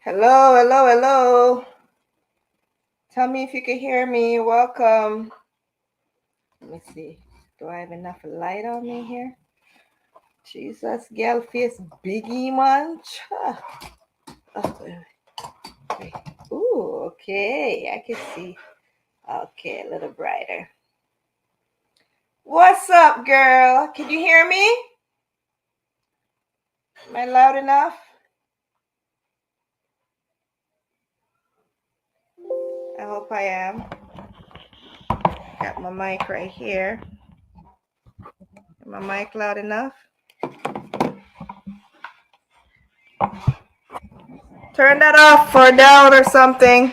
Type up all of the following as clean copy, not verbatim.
Hello, hello, hello. Tell me if you can hear me. Welcome. Let me see. Do I have enough light on me here? Jesus, girl face biggie munch. Ooh, okay. I can see. Okay, a little brighter. What's up, girl? Can you hear me? Am I loud enough? I hope I am. Got my mic right here. Is my mic loud enough? Turn that off or down or something.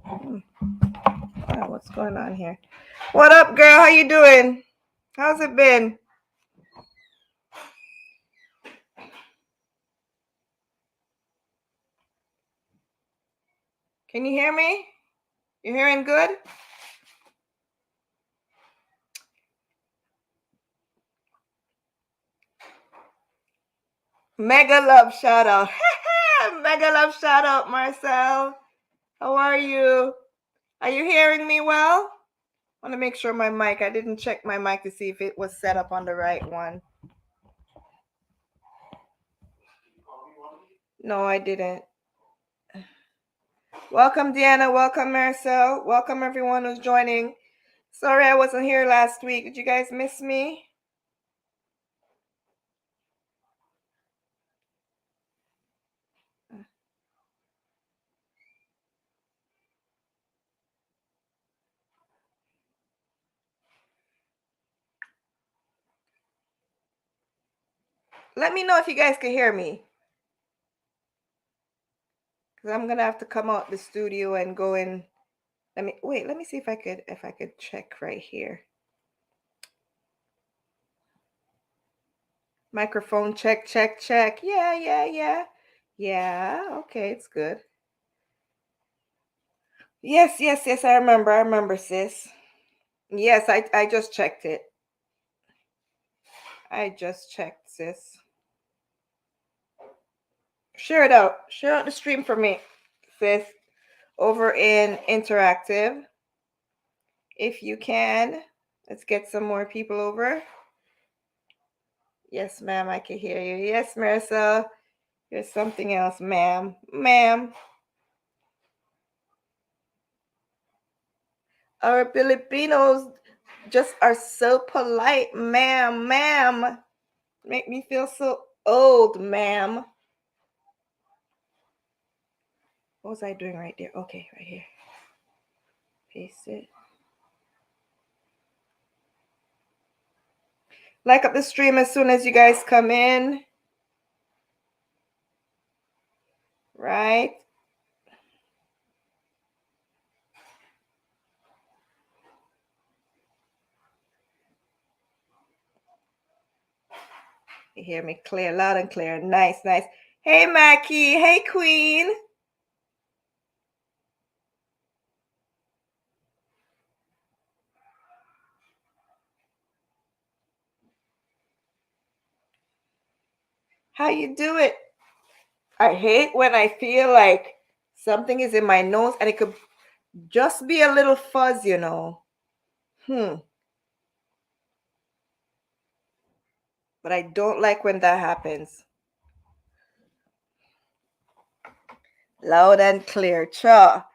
Oh, what's going on here? What up, girl? How you doing? How's it been? Can you hear me? You hearing good? Mega love shout out. Mega love shout out, Marcel. How are you? Are you hearing me well? I want to make sure my mic, I didn't check my mic to see if it was set up on the right one. No, I didn't. Welcome, Deanna. Welcome, Marcel. Welcome, everyone who's joining. Sorry I wasn't here last week. Did you guys miss me? Let me know if you guys can hear me. Because I'm going to have to come out the studio and go in. Let me see if I could check right here. Microphone check. Yeah. Yeah, okay, it's good. Yes, I remember, sis. Yes, I just checked it. I just checked, sis. Share it out. Share out the stream for me, sis. Over in interactive. If you can. Let's get some more people over. Yes, ma'am, I can hear you. Yes, Marissa. There's something else, ma'am. Ma'am. Our Filipinos just are so polite, ma'am. Make me feel so old, ma'am. What was I doing right there? Okay, right here. Paste it. Like up the stream as soon as you guys come in. Right? You hear me clear, loud and clear. Nice. Hey, Mackie. Hey, Queen. How you do it? I hate when I feel like something is in my nose and it could just be a little fuzz, you know. But I don't like when that happens. Loud and clear. Cha.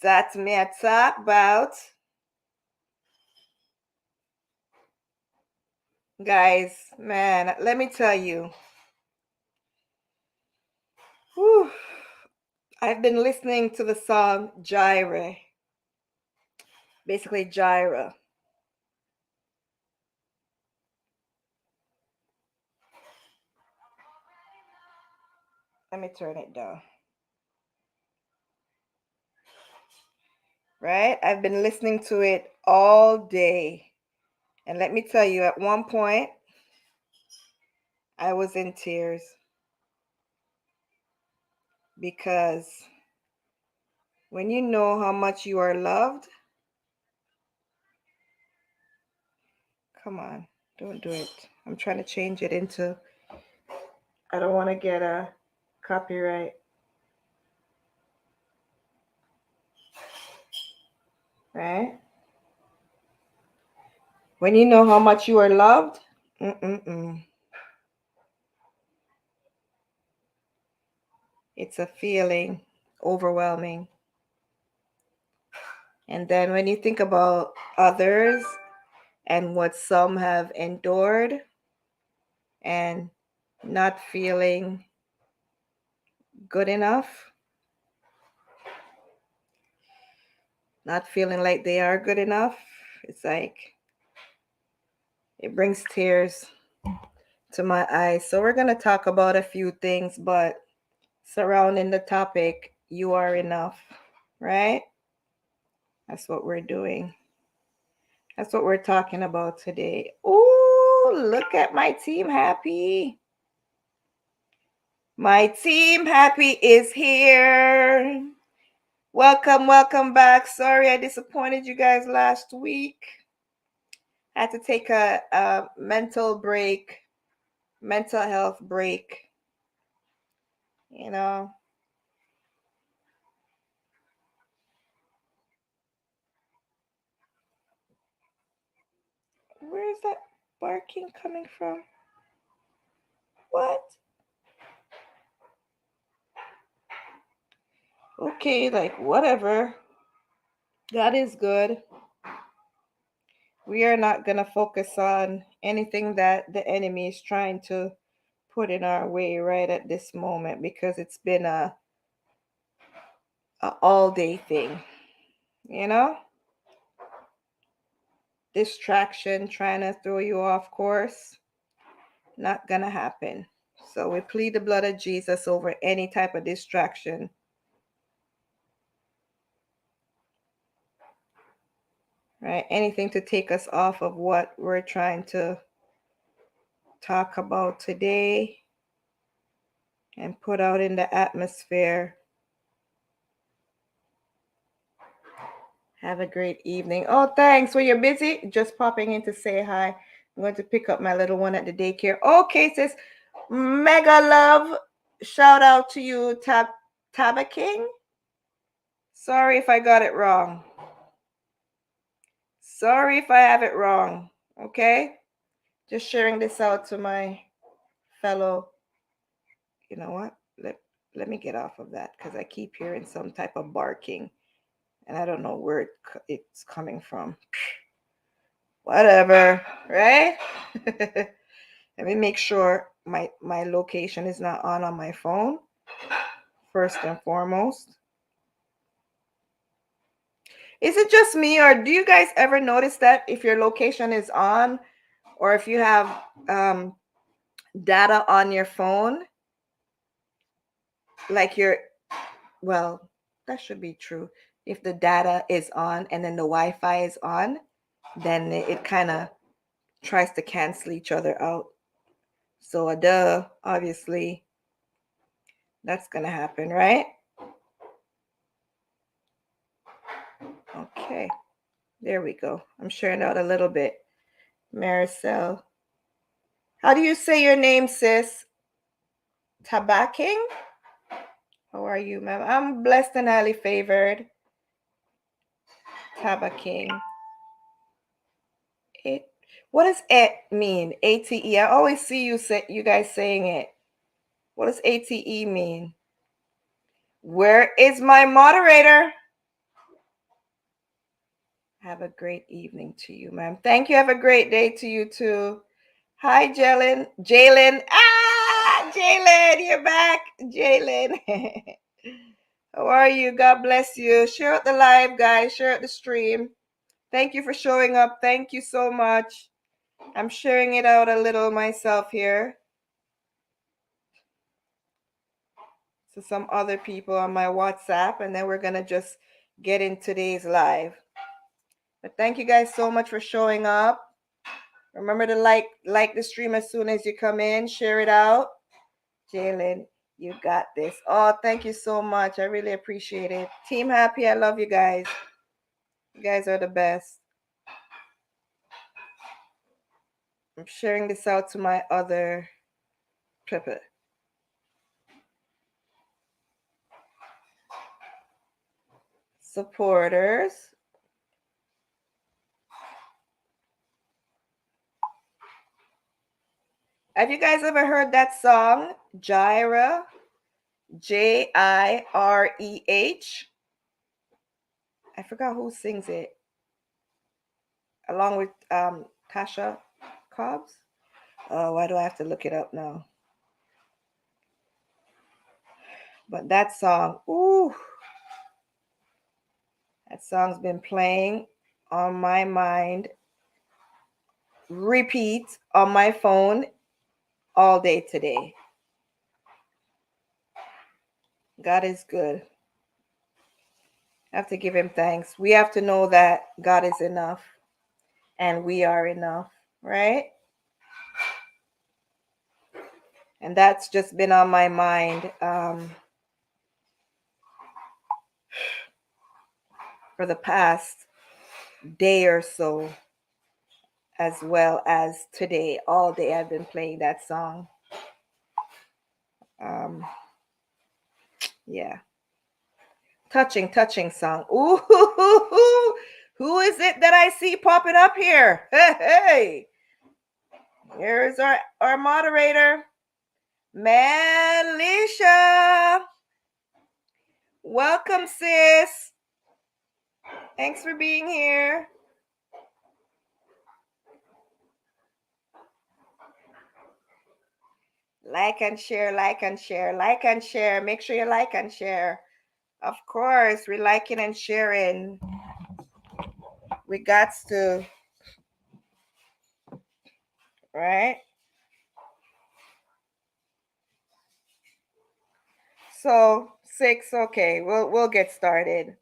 That's me I talk about. Guys, man, let me tell you. Whew, I've been listening to the song Jireh. Basically, Jireh. Let me turn it down. Right? I've been listening to it all day. And let me tell you, at one point, I was in tears. Because when you know how much you are loved, come on, don't do it. I'm trying to change it into I don't want to get a copyright. Right? When you know how much you are loved, it's a feeling overwhelming. And then when you think about others and what some have endured and not feeling good enough, not feeling like they are good enough, it's like it brings tears to my eyes. So we're going to talk about a few things, but surrounding the topic, you are enough, right? That's what we're doing. That's what we're talking about today. Oh, look at my team happy. My team happy is here. Welcome back. Sorry I disappointed you guys last week. I had to take a mental health break. You know, where is that barking coming from? What? Okay, like whatever. God is good. We are not going to focus on anything that the enemy is trying to put in our way right at this moment, because it's been a all day thing, you know? Distraction trying to throw you off course. Not going to happen. So we plead the blood of Jesus over any type of distraction. Right? Anything to take us off of what we're trying to talk about today and put out in the atmosphere. Have a great evening. Oh, thanks. Well, you're busy? Just popping in to say hi. I'm going to pick up my little one at the daycare. Okay, sis. Mega love. Shout out to you, Taba King. Sorry if I got it wrong. Sorry if I have it wrong. Okay? Just sharing this out to my fellow. You know what? Let me get off of that because I keep hearing some type of barking and I don't know where it's coming from. Whatever, right? Let me make sure my location is not on my phone, first and foremost. Is it just me, or do you guys ever notice that if your location is on, or if you have data on your phone, like well, that should be true. If the data is on and then the Wi-Fi is on, then it kind of tries to cancel each other out. So obviously, that's going to happen, right? Okay, there we go. I'm sharing out a little bit. Maricel. How do you say your name, sis? Tabaking? How are you, ma'am? I'm blessed and highly favored. Tabaking. It. What does it mean? ATE. I always see you guys saying it. What does ATE mean? Where is my moderator? Have a great evening to you, ma'am. Thank you. Have a great day to you too. Hi, Jalen. Jalen. Jalen, you're back. Jalen. How are you? God bless you. Share out the live, guys. Share out the stream. Thank you for showing up. Thank you so much. I'm sharing it out a little myself here to some other people on my WhatsApp, and then we're going to just get in today's live. But thank you guys so much for showing up. Remember to like the stream as soon as you come in. Share it out. Jalen, you got this. Oh, thank you so much. I really appreciate it. Team Happy, I love you guys. You guys are the best. I'm sharing this out to my other people. supporters. Have you guys ever heard that song, Jireh? Jireh. I forgot who sings it, along with Tasha Cobbs. Oh, why do I have to look it up now? But that song, ooh, that song's been playing on my mind, repeat on my phone all day today. God is good. I have to give him thanks. We have to know that God is enough and we are enough, right? And that's just been on my mind for the past day or so, as well as today. All day I've been playing that song. Yeah. Touching song. Ooh, who is it that I see popping up here? Hey. Here's our moderator, Melisha. Welcome, sis. Thanks for being here. Like and share, like and share, like and share. Make sure you like and share. Of course, we're liking and sharing. We got to, right? So 6, okay, we'll get started,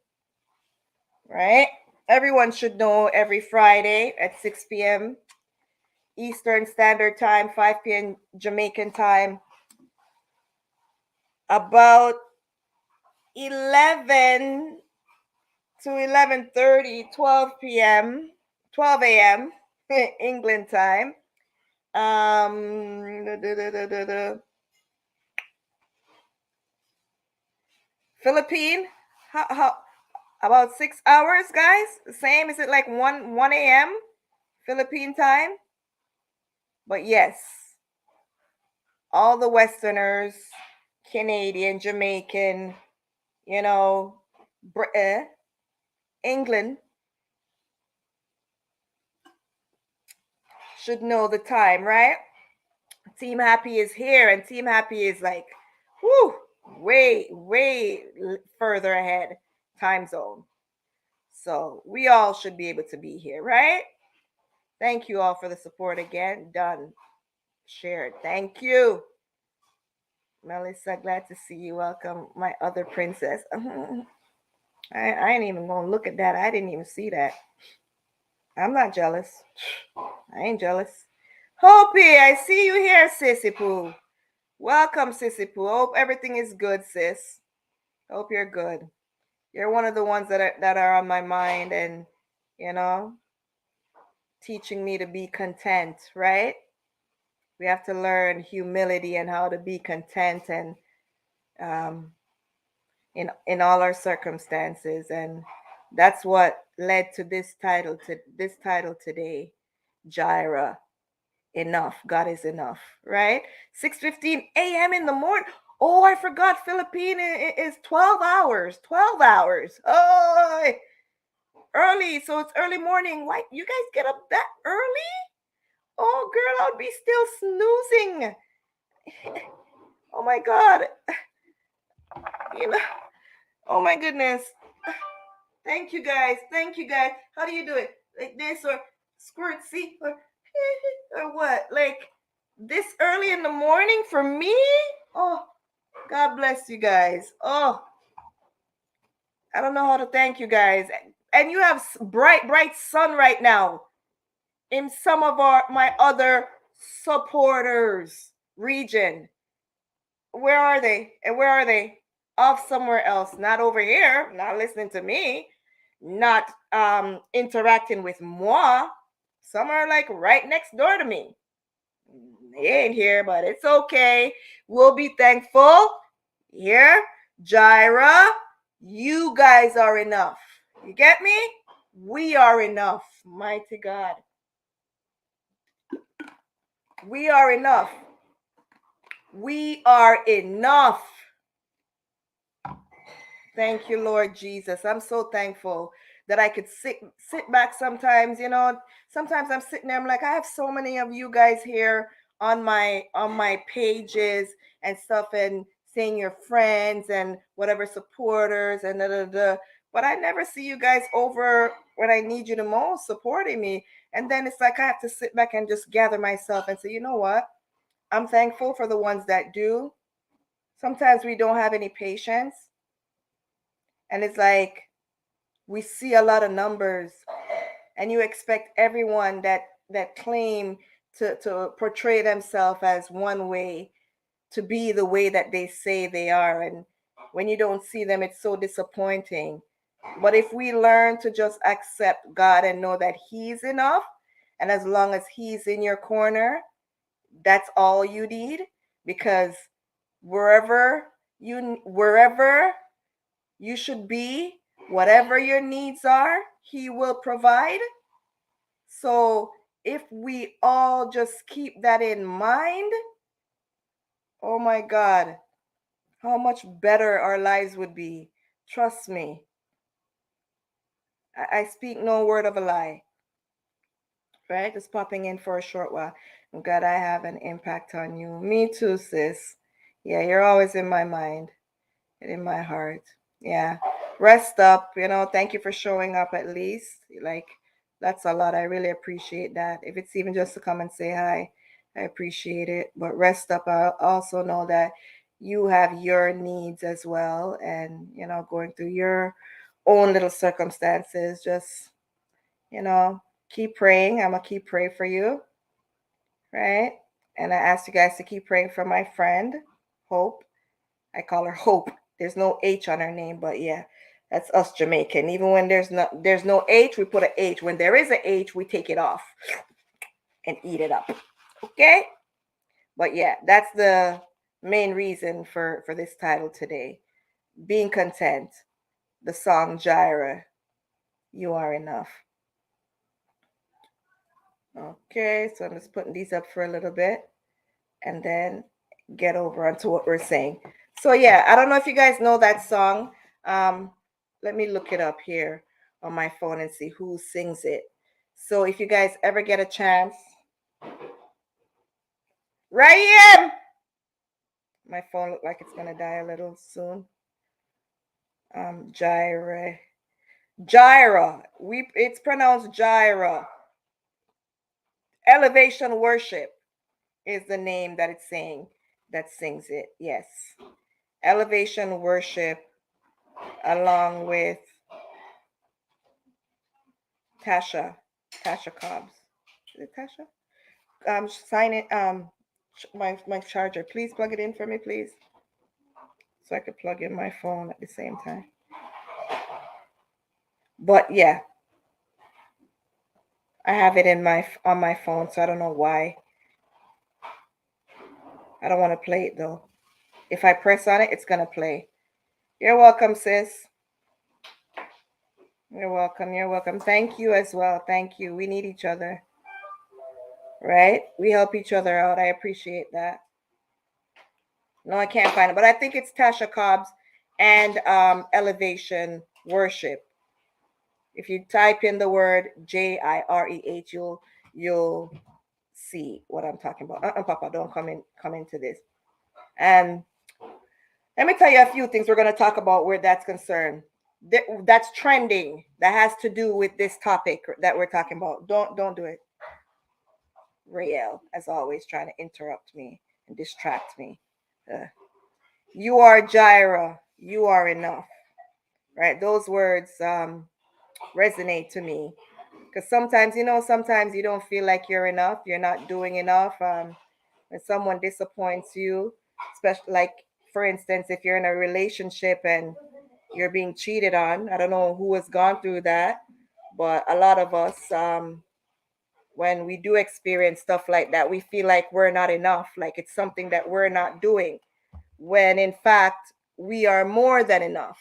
right? Everyone should know every Friday at 6 p.m. Eastern Standard Time, 5 p.m. Jamaican time, about 11 to 11:30, 12 p.m., 12 a.m. England time. Philippine, how about 6 hours, guys? The same? Is it like 1 a.m. Philippine time? But yes, all the Westerners, Canadian, Jamaican, you know, Britain, England should know the time, right? Team Happy is here, and Team Happy is like, whoo, way further ahead time zone. So we all should be able to be here, right? Thank you all for the support again. Done. Shared. Thank you. Melissa, glad to see you. Welcome, my other princess. I ain't even gonna look at that. I didn't even see that. I'm not jealous. I ain't jealous. Hopi, I see you here, Sissy Poo. Welcome, Sissy Poo. Hope everything is good, sis. Hope you're good. You're one of the ones that are on my mind, and teaching me to be content, right? We have to learn humility and how to be content, and in all our circumstances, and that's what led to this title today, Jireh, enough. God is enough, right? 6:15 a.m. in the morning. Oh, I forgot. Philippine is 12 hours. 12 hours. Oh, early. So it's early morning. Why you guys get up that early? Oh, girl, I'll be still snoozing. Oh my God. Oh my goodness. Thank you guys. Thank you guys. How do you do it? Like this, or squirt, see? Or what? Like this early in the morning for me? Oh, God bless you guys. Oh, I don't know how to thank you guys. And you have bright sun right now in some of my other supporters region. Where are they? And where are they? Off somewhere else. Not over here. Not listening to me. Not interacting with moi. Some are like right next door to me. They ain't here, but it's okay. We'll be thankful. Here, Jireh, You guys are enough. You get me? We are enough. Mighty God. We are enough. We are enough. Thank you, Lord Jesus. I'm so thankful that I could sit back sometimes, sometimes I'm sitting there, I'm like, I have so many of you guys here on my pages and stuff, and seeing your friends and whatever supporters and da, da, da. But I never see you guys over when I need you the most supporting me. And then it's like I have to sit back and just gather myself and say, you know what? I'm thankful for the ones that do. Sometimes we don't have any patience. And it's like we see a lot of numbers, and you expect everyone that claim to portray themselves as one way to be the way that they say they are. And when you don't see them, it's so disappointing. But if we learn to just accept God and know that He's enough, and as long as He's in your corner, that's all you need. Because wherever you should be, whatever your needs are, He will provide. So if we all just keep that in mind, oh my God, how much better our lives would be. Trust me. I speak no word of a lie. Right? Just popping in for a short while. I'm glad I have an impact on you. Me too, sis. Yeah, you're always in my mind and in my heart. Yeah. Rest up. Thank you for showing up at least. Like, that's a lot. I really appreciate that. If it's even just to come and say hi, I appreciate it. But rest up. I also know that you have your needs as well. And, going through your own little circumstances. Just, you know, keep praying. I'm going to keep praying for you. Right? And I ask you guys to keep praying for my friend, Hope. I call her Hope. There's no H on her name, but yeah, that's us Jamaican. Even when there's no H, we put an H. When there is an H, we take it off and eat it up. Okay? But yeah, that's the main reason for this title today. Being content. The song Jireh, You Are Enough. Okay, so I'm just putting these up for a little bit and then get over onto what we're saying. So yeah, I don't know if you guys know that song. Let me look it up here on my phone and see who sings it. So if you guys ever get a chance, Ryan, my phone look like it's gonna die a little soon. Jireh, it's pronounced Jireh. Elevation Worship is the name that it's saying that sings it. Yes, Elevation Worship, along with Tasha Cobbs. Is it Tasha? Sign it. My charger. Please plug it in for me, please, so I could plug in my phone at the same time. But yeah, I have it on my phone, so I don't know why. I don't want to play it though. If I press on it, it's gonna play. You're welcome, sis. You're welcome. You're welcome. Thank you as well. Thank you. We need each other, right? We help each other out. I appreciate that. No, I can't find it, but I think it's Tasha Cobbs and Elevation Worship. If you type in the word JIREH, you'll see what I'm talking about. Papa, don't come into this. And let me tell you a few things we're going to talk about where that's concerned. That's trending. That has to do with this topic that we're talking about. Don't do it. Rael, as always, trying to interrupt me and distract me. You are Jireh. You are enough. Right? Those words resonate to me. Because sometimes you don't feel like you're enough. You're not doing enough. When someone disappoints you, especially like, for instance, if you're in a relationship and you're being cheated on. I don't know who has gone through that, but a lot of us, when we do experience stuff like that, we feel like we're not enough, like it's something that we're not doing, when in fact we are more than enough.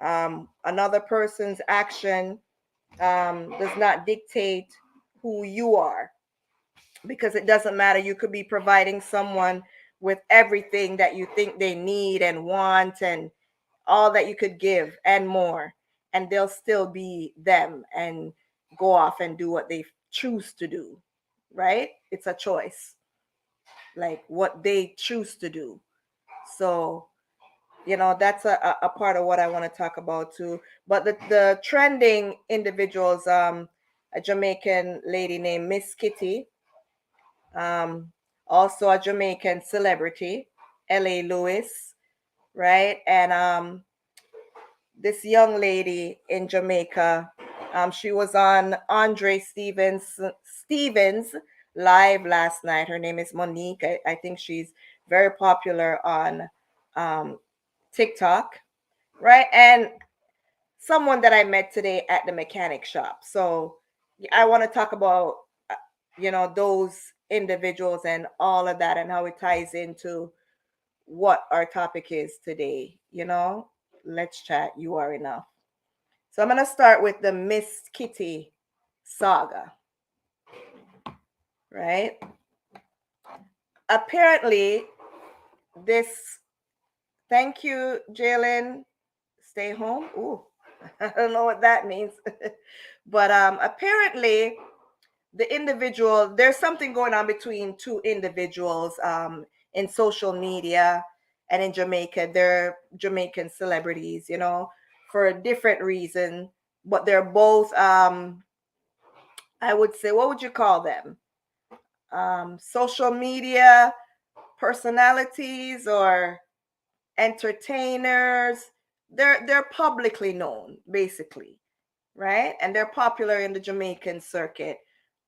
Another person's action does not dictate who you are, because it doesn't matter. You could be providing someone with everything that you think they need and want, and all that you could give and more, and they'll still be them and go off and do what they choose to do, right? It's a choice, like what they choose to do. So, that's a part of what I want to talk about too. But the trending individuals, a Jamaican lady named Miss Kitty, um, also a Jamaican celebrity, L.A. Lewis, right? And this young lady in Jamaica, she was on Andre Stevens live last night. Her name is Monique. I think she's very popular on um, TikTok, right? And someone that I met today at the mechanic shop. So I want to talk about, those individuals and all of that and how it ties into what our topic is today. Let's chat. You are enough. So I'm going to start with the Miss Kitty saga, right? Apparently, this, thank you, Jalen, stay home. Ooh, I don't know what that means. But apparently, the individual, there's something going on between two individuals in social media and in Jamaica. They're Jamaican celebrities, for a different reason, but they're both, I would say, what would you call them? Social media personalities or entertainers. They're publicly known, basically, right? And they're popular in the Jamaican circuit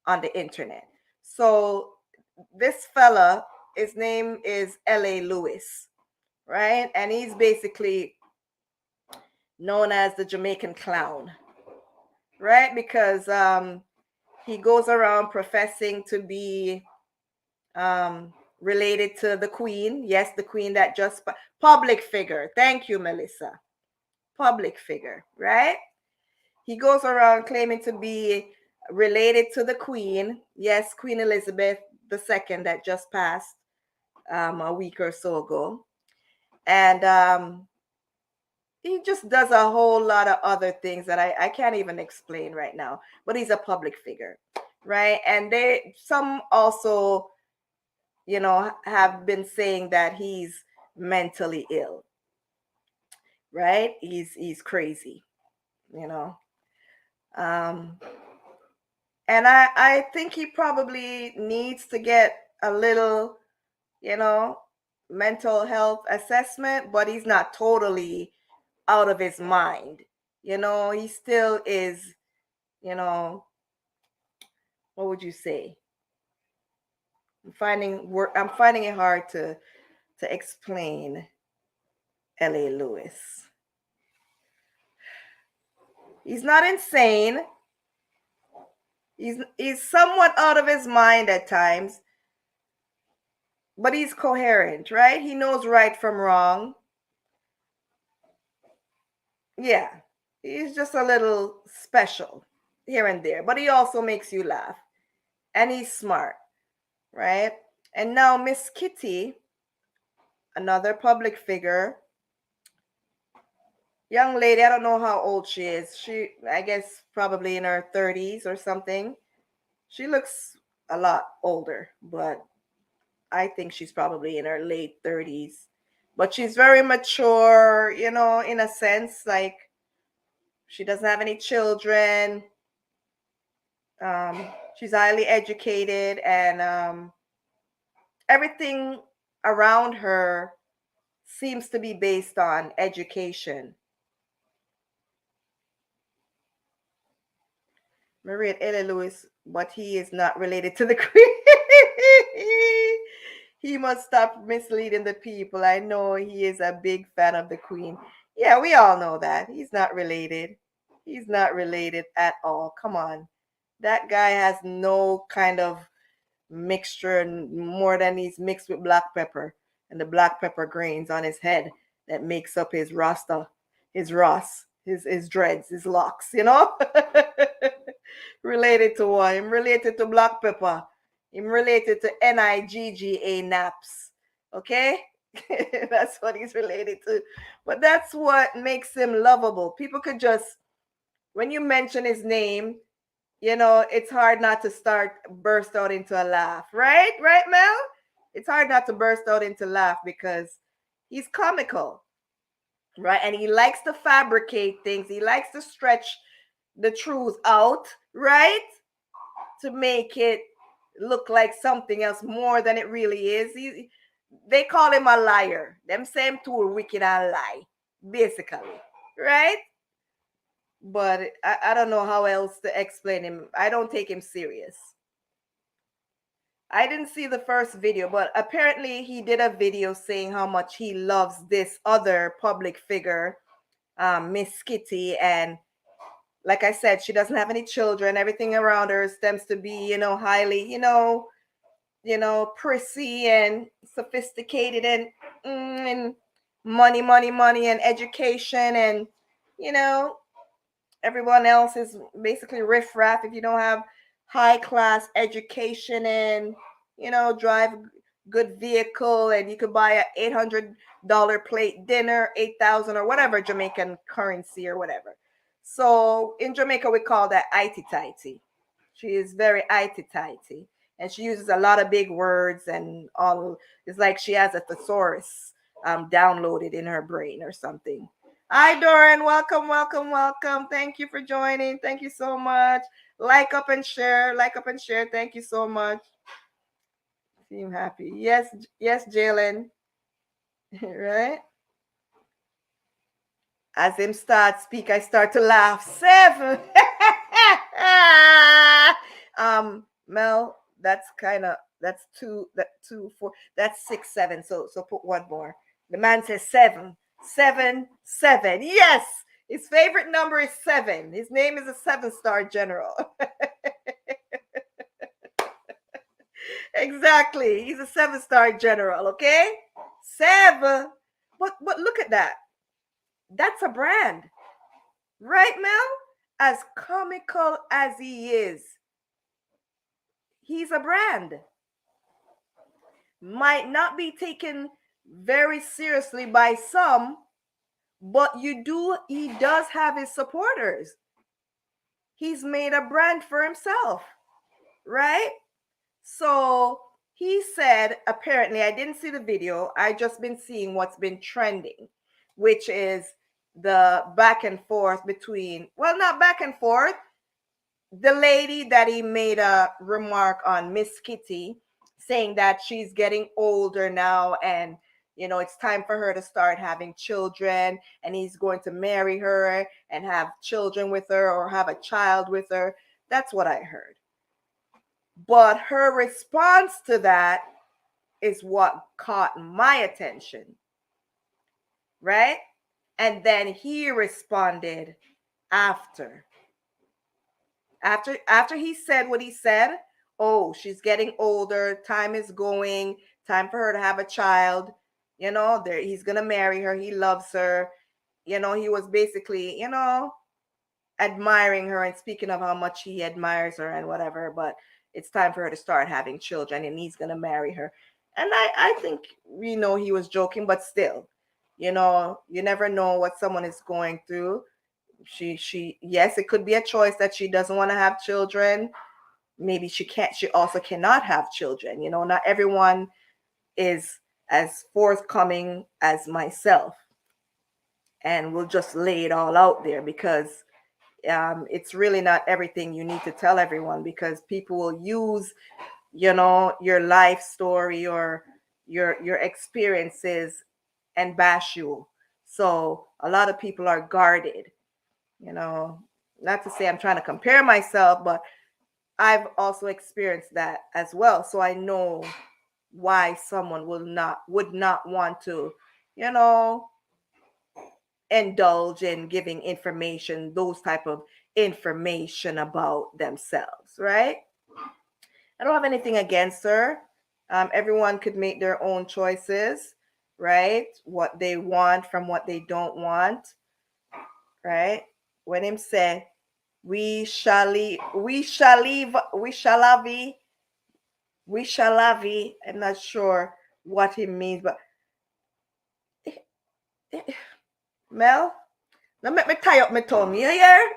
on the internet. So this fella, his name is L.A. Lewis, right? And he's basically known as the Jamaican clown, right? Because he goes around professing to be related to the Queen. Yes, the Queen that just public figure. Thank you, Melissa. Public figure, right? He goes around claiming to be related to the Queen. Yes, Queen Elizabeth II that just passed a week or so ago. And he just does a whole lot of other things that I can't even explain right now. But he's a public figure, right? And some also, have been saying that he's mentally ill, right? He's crazy, you know. Um, and I think he probably needs to get a little, you know, mental health assessment, but he's not totally out of his mind. He still is, you know, what would you say? I'm finding it hard to explain L.A. Lewis. He's not insane. He's somewhat out of his mind at times, but he's coherent, right? He knows right from wrong. Yeah, he's just a little special here and there, but he also makes you laugh, and he's smart, right? And now Miss Kitty, another public figure, young lady, I don't know how old she is. I guess probably in her 30s or something. She looks a lot older, but I think she's probably in her late 30s. But she's very mature, in a sense. Like, she doesn't have any children. She's highly educated, and everything around her seems to be based on education. Maria Ella Lewis, but he is not related to the Queen. He must stop misleading the people. I know he is a big fan of the Queen. Yeah, we all know that. He's not related. He's not related at all. Come on. That guy has no kind of mixture more than he's mixed with black pepper and the black pepper grains on his head that makes up his Rasta, his Ross, his dreads, his locks, related to what? Him related to black pepper. Him related to Nigga naps. Okay? That's what he's related to. But that's what makes him lovable. People could just, when you mention his name, it's hard not to burst out into a laugh, right? Right, Mel? It's hard not to burst out into laugh because he's comical, right? And he likes to fabricate things. He likes to stretch the truth out, right? To make it look like something else more than it really is. They call him a liar. Them same tool, wicked and lie, basically, right? But I don't know how else to explain him. I don't take him serious. I didn't see the first video, but apparently he did a video saying how much he loves this other public figure, Miss Kitty. And like I said, she doesn't have any children. Everything around her stems to be, highly, prissy and sophisticated and money and education and, everyone else is basically riffraff if you don't have high class education and drive good vehicle and you could buy a $800 plate dinner, 8,000 or whatever Jamaican currency or whatever. So in Jamaica we call that itty tighty. She is very itty tighty and she uses a lot of big words and all. It's like she has a thesaurus downloaded in her brain or something. Hi, Doran. Welcome. Thank you for joining. Thank you so much. Like up and share. Thank you so much. Seem happy. Yes, Jalen. Right? As him speak, I start to laugh. 7. Mel, that's 2, 4. That's 6, 7. So put one more. The man says 7. 7. Yes, his favorite number is 7. His name is a 7-star general. Exactly, he's a 7-star general. Okay, 7. But look at that. That's a brand, right, Mel? As comical as he is, he's a brand. Might not be taken very seriously by some, but he does have his supporters. He's made a brand for himself, right? So he said, apparently, I didn't see the video, I just been seeing what's been trending, which is the back and forth between, well, not back and forth, the lady that he made a remark on, Miss Kitty, saying that she's getting older now and it's time for her to start having children and he's going to marry her and have children with her or have a child with her. That's what I heard. But her response to that is what caught my attention, right? And then he responded after he said what he said. Oh, she's getting older, time is going, time for her to have a child. He's gonna marry her, he loves her. He was basically, admiring her and speaking of how much he admires her and whatever, but it's time for her to start having children and he's gonna marry her. And I think he was joking, but still, you never know what someone is going through. She yes, it could be a choice that she doesn't want to have children. Maybe she also cannot have children. Not everyone is as forthcoming as myself. And we'll just lay it all out there because it's really not everything you need to tell everyone, because people will use, your life story or your experiences and bash you. So a lot of people are guarded. Not to say I'm trying to compare myself, but I've also experienced that as well. So I know why someone would not want to, indulge in giving information, those type of information about themselves, right? I don't have anything against her. Everyone could make their own choices, right? What they want from what they don't want. right? When him say, we shall leave, we shall leave, we shall have, we shall have. I'm not sure what he means, but Mel, now make me tie up my tongue. You hear?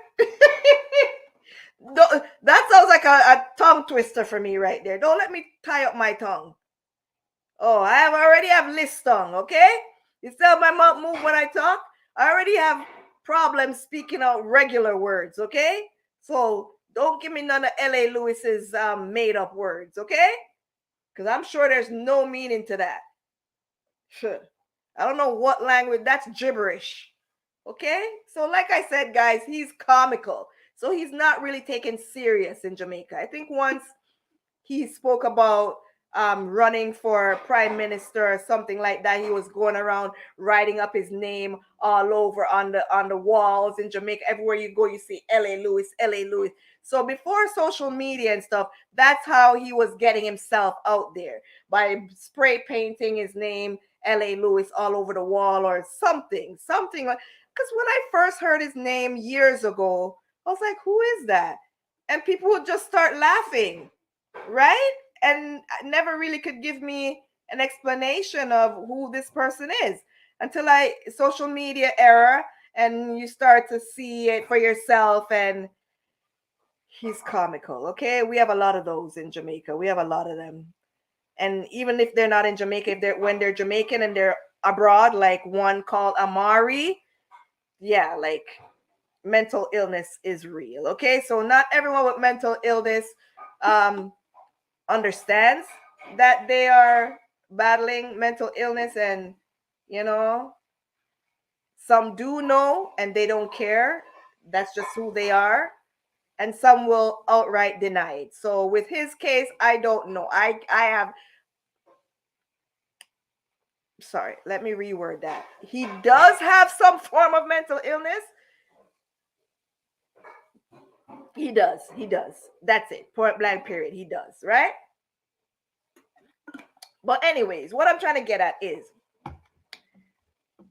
That sounds like a tongue twister for me right there. Don't let me tie up my tongue. Oh, I have already have list tongue, okay? You see how my mouth move when I talk? I already have problems speaking out regular words, okay? So don't give me none of L.A. Lewis's made up words, okay? Because I'm sure there's no meaning to that. I don't know what language, that's gibberish. Okay? So, like I said, guys, he's comical. So, he's not really taken serious in Jamaica. I think once he spoke about running for prime minister or something like that. He was going around writing up his name all over on the walls in Jamaica. Everywhere you go, you see L.A. Lewis, L.A. Lewis. So before social media and stuff, that's how he was getting himself out there, by spray painting his name L.A. Lewis all over the wall or something like. Because when I first heard his name years ago, I was like, who is that? And people would just start laughing, right? And I never really could give me an explanation of who this person is until social media era, and you start to see it for yourself. And he's comical. Okay, we have a lot of those in Jamaica. We have a lot of them. And even if they're not in Jamaica, if they're when they're Jamaican and they're abroad, like one called Amari, yeah, like mental illness is real. Okay, so not everyone with mental illness understands that they are battling mental illness, and you know, some do know and they don't care. That's just who they are. And some will outright deny it. So with his case, I don't know. I have, sorry, let me reword that. He does have some form of mental illness. He does. He does. That's it. Point blank period. He does, right? But anyways, what I'm trying to get at is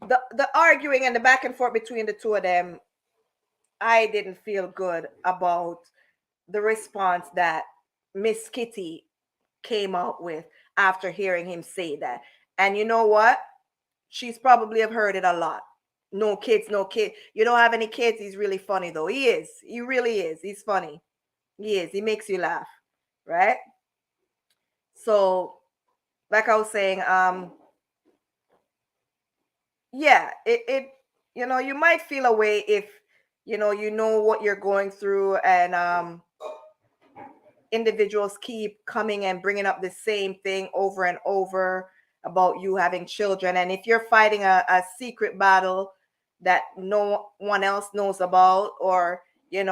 the arguing and the back and forth between the two of them. I didn't feel good about the response that Miss Kitty came out with after hearing him say that. And you know what? She's probably have heard it a lot. No kids, no kid. You don't have any kids. He's really funny though. He is. He really is. He's funny. He is. He makes you laugh, right? So, like I was saying, yeah, it you might feel a way if you know what you're going through, and individuals keep coming and bringing up the same thing over and over about you having children. And if you're fighting a secret battle that no one else knows about, or you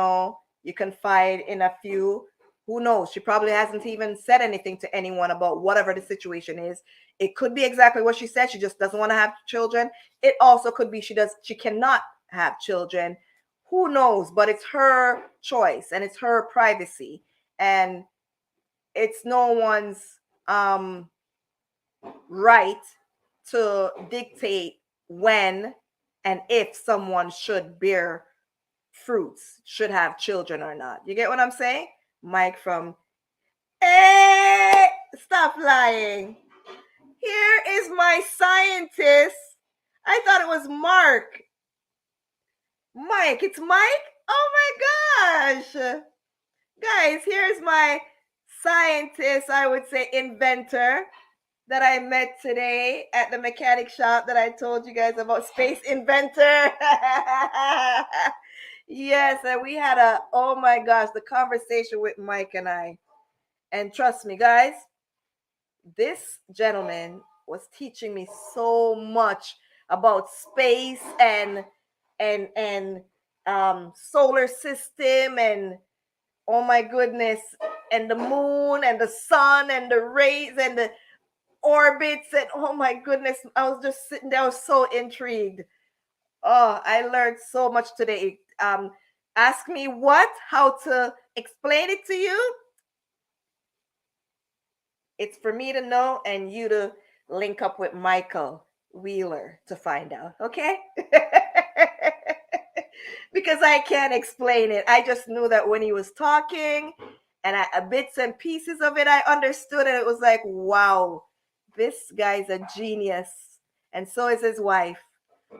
confide in a few, who knows, she probably hasn't even said anything to anyone about whatever the situation is. It could be exactly what she said, she just doesn't want to have children. It also could be she cannot have children. Who knows? But it's her choice and it's her privacy, and it's no one's right to dictate when and if someone should bear fruits, should have children or not. You get what I'm saying? Mike from Hey, stop lying. Here is my scientist. I thought it was Mark. Mike, it's Mike? Oh my gosh. Guys, here's my scientist, I would say inventor, that I met today at the mechanic shop that I told you guys about, space inventor. Yes, and we had oh my gosh, the conversation with Mike and I. And trust me, guys, this gentleman was teaching me so much about space and solar system, and oh my goodness, and the moon and the sun and the rays and the orbits, and oh my goodness, I was just sitting there, I was so intrigued. Oh, I learned so much today. Ask me how to explain it to you. It's for me to know and you to link up with Michael Wheeler to find out, okay? because I can't explain it. I just knew that when he was talking and bits and pieces of it, I understood. And it was like, wow, this guy's a genius. And so is his wife.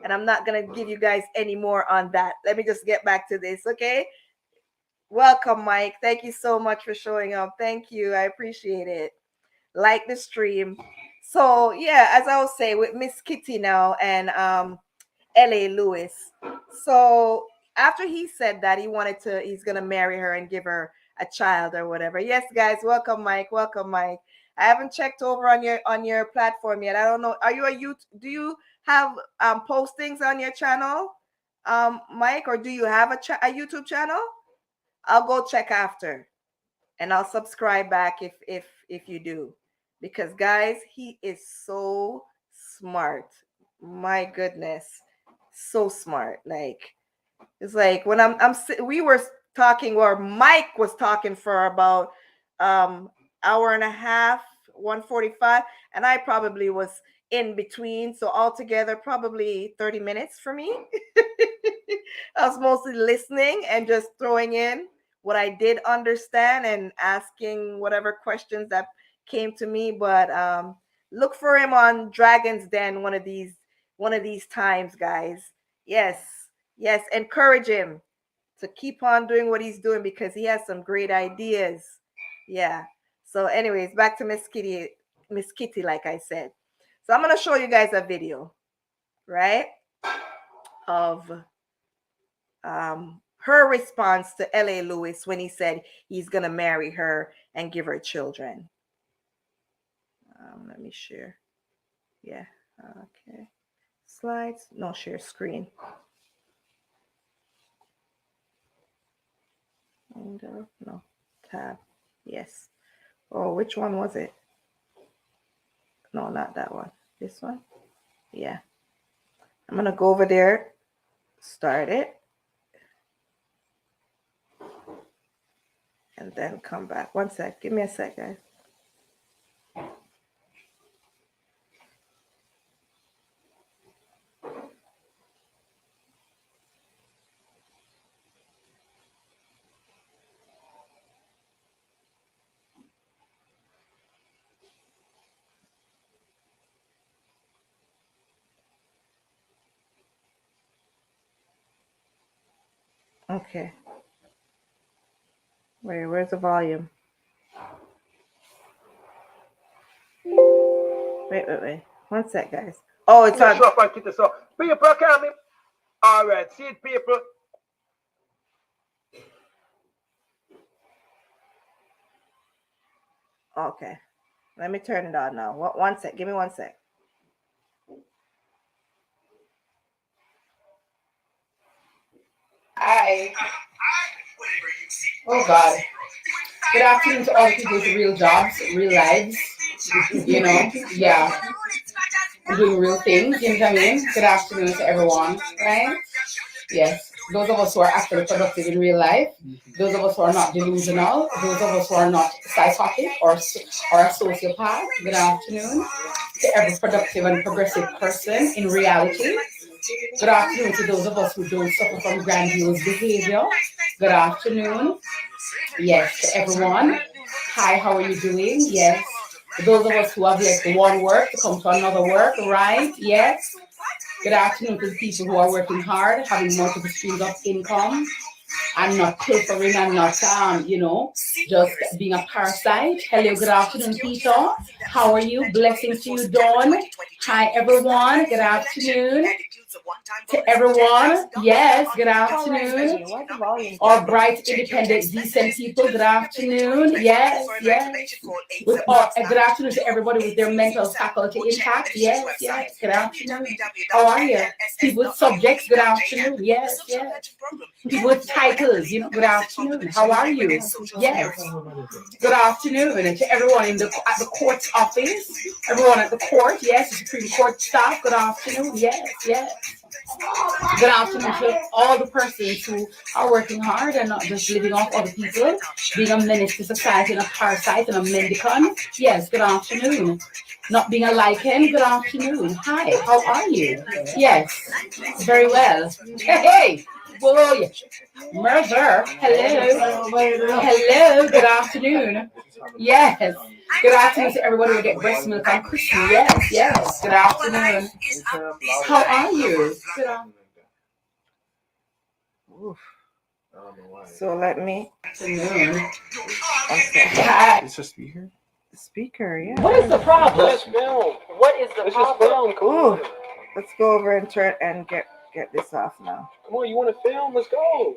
And I'm not going to give you guys any more on that. Let me just get back to this, okay? Welcome, Mike. Thank you so much for showing up. Thank you. I appreciate it. Like the stream. So, yeah, as I was saying, with Miss Kitty now and L.A. Lewis. So after he said that he's gonna marry her and give her a child or whatever. Yes, guys, welcome, Mike. Welcome, Mike. I haven't checked over on your platform yet. I don't know. Are you a youth? Do you have postings on your channel, Mike, or do you have a YouTube channel? I'll go check after, and I'll subscribe back if you do, because guys, he is so smart. My goodness, so smart. Like, it's like when we were talking, or Mike was talking for about hour and a half, 1:45, and I probably was in between, so altogether probably 30 minutes for me. I was mostly listening and just throwing in what I did understand and asking whatever questions that came to me. But look for him on Dragon's Den one of these times, guys. Yes, encourage him to keep on doing what he's doing, because he has some great ideas. Yeah. So anyways, back to Miss Kitty, like I said. So I'm going to show you guys a video, right, of her response to L.A. Lewis when he said he's going to marry her and give her children. Let me share. Yeah. Okay. Slides. No, share screen. Window. No. Tab. Yes. Oh, which one was it? No, not that one. This one? Yeah. I'm going to go over there. Start it. And then come back. One sec. Give me a sec, guys. Okay. Where's the volume? Wait. One sec, guys. Oh, it's on. So people coming. All right, see it, people. Okay. Let me turn it on now. One sec. Give me 1 sec. Hi. Oh God. Good afternoon to all the people with real jobs, real lives. You know, yeah. Doing real things, you know what I mean? Good afternoon to everyone, right? Yes. Those of us who are actually productive in real life, those of us who are not delusional, those of us who are not psychotic or a sociopath, good afternoon to every productive and progressive person in reality. Good afternoon to those of us who don't suffer from grandiose behavior. Good afternoon. Yes, to everyone. Hi, how are you doing? Yes. Those of us who have left one work to come to another work, right? Yes. Good afternoon to the people who are working hard, having multiple streams of income, and not pilfering and not, just being a parasite. Hello, good afternoon, Peter. How are you? Blessings to you, Dawn. Hi, everyone. Good afternoon. To everyone, yes, good afternoon. All bright, independent, decent people, good afternoon. Yes. With all, good afternoon to everybody with their mental faculty intact. Yes, good afternoon. How are you? People with subjects, good afternoon. Yes. People with titles, good afternoon. How are you? Yes. Good afternoon. And to everyone at the court's office, everyone at the court, yes, the Supreme Court staff, good afternoon. Yes. Good afternoon to all the persons who are working hard and not just living off other people, being a menace to society and a parasite and a mendicant. Yes, good afternoon. Not being a lichen, good afternoon. Hi, how are you? Yes, very well. Hey, Boy, murder. Hello. Hello. Good afternoon. Yes. Good afternoon to everybody who get breast milk on Christmas. Yes, yes. Good afternoon. How are you? Good Oof. So let me. afternoon. Okay. Hi. It's a speaker? The speaker, yeah. What is the problem? Let's film. What is the problem? Come Ooh. on. Let's go over and turn and get this off now. Come on, you want to film? Let's go.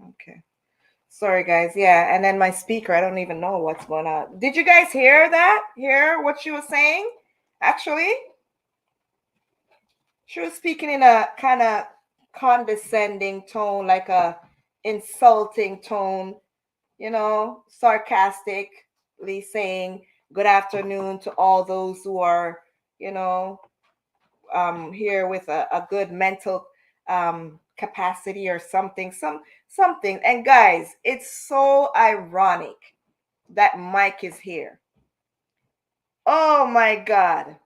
Okay. Sorry, guys. Yeah, and then my speaker, I don't even know what's going on. Did you guys hear that? Hear what she was saying? Actually, she was speaking in a kind of condescending tone, like a insulting tone, sarcastically saying good afternoon to all those who are, here with a good mental capacity or something. And guys, it's so ironic that Mike is here. Oh my God.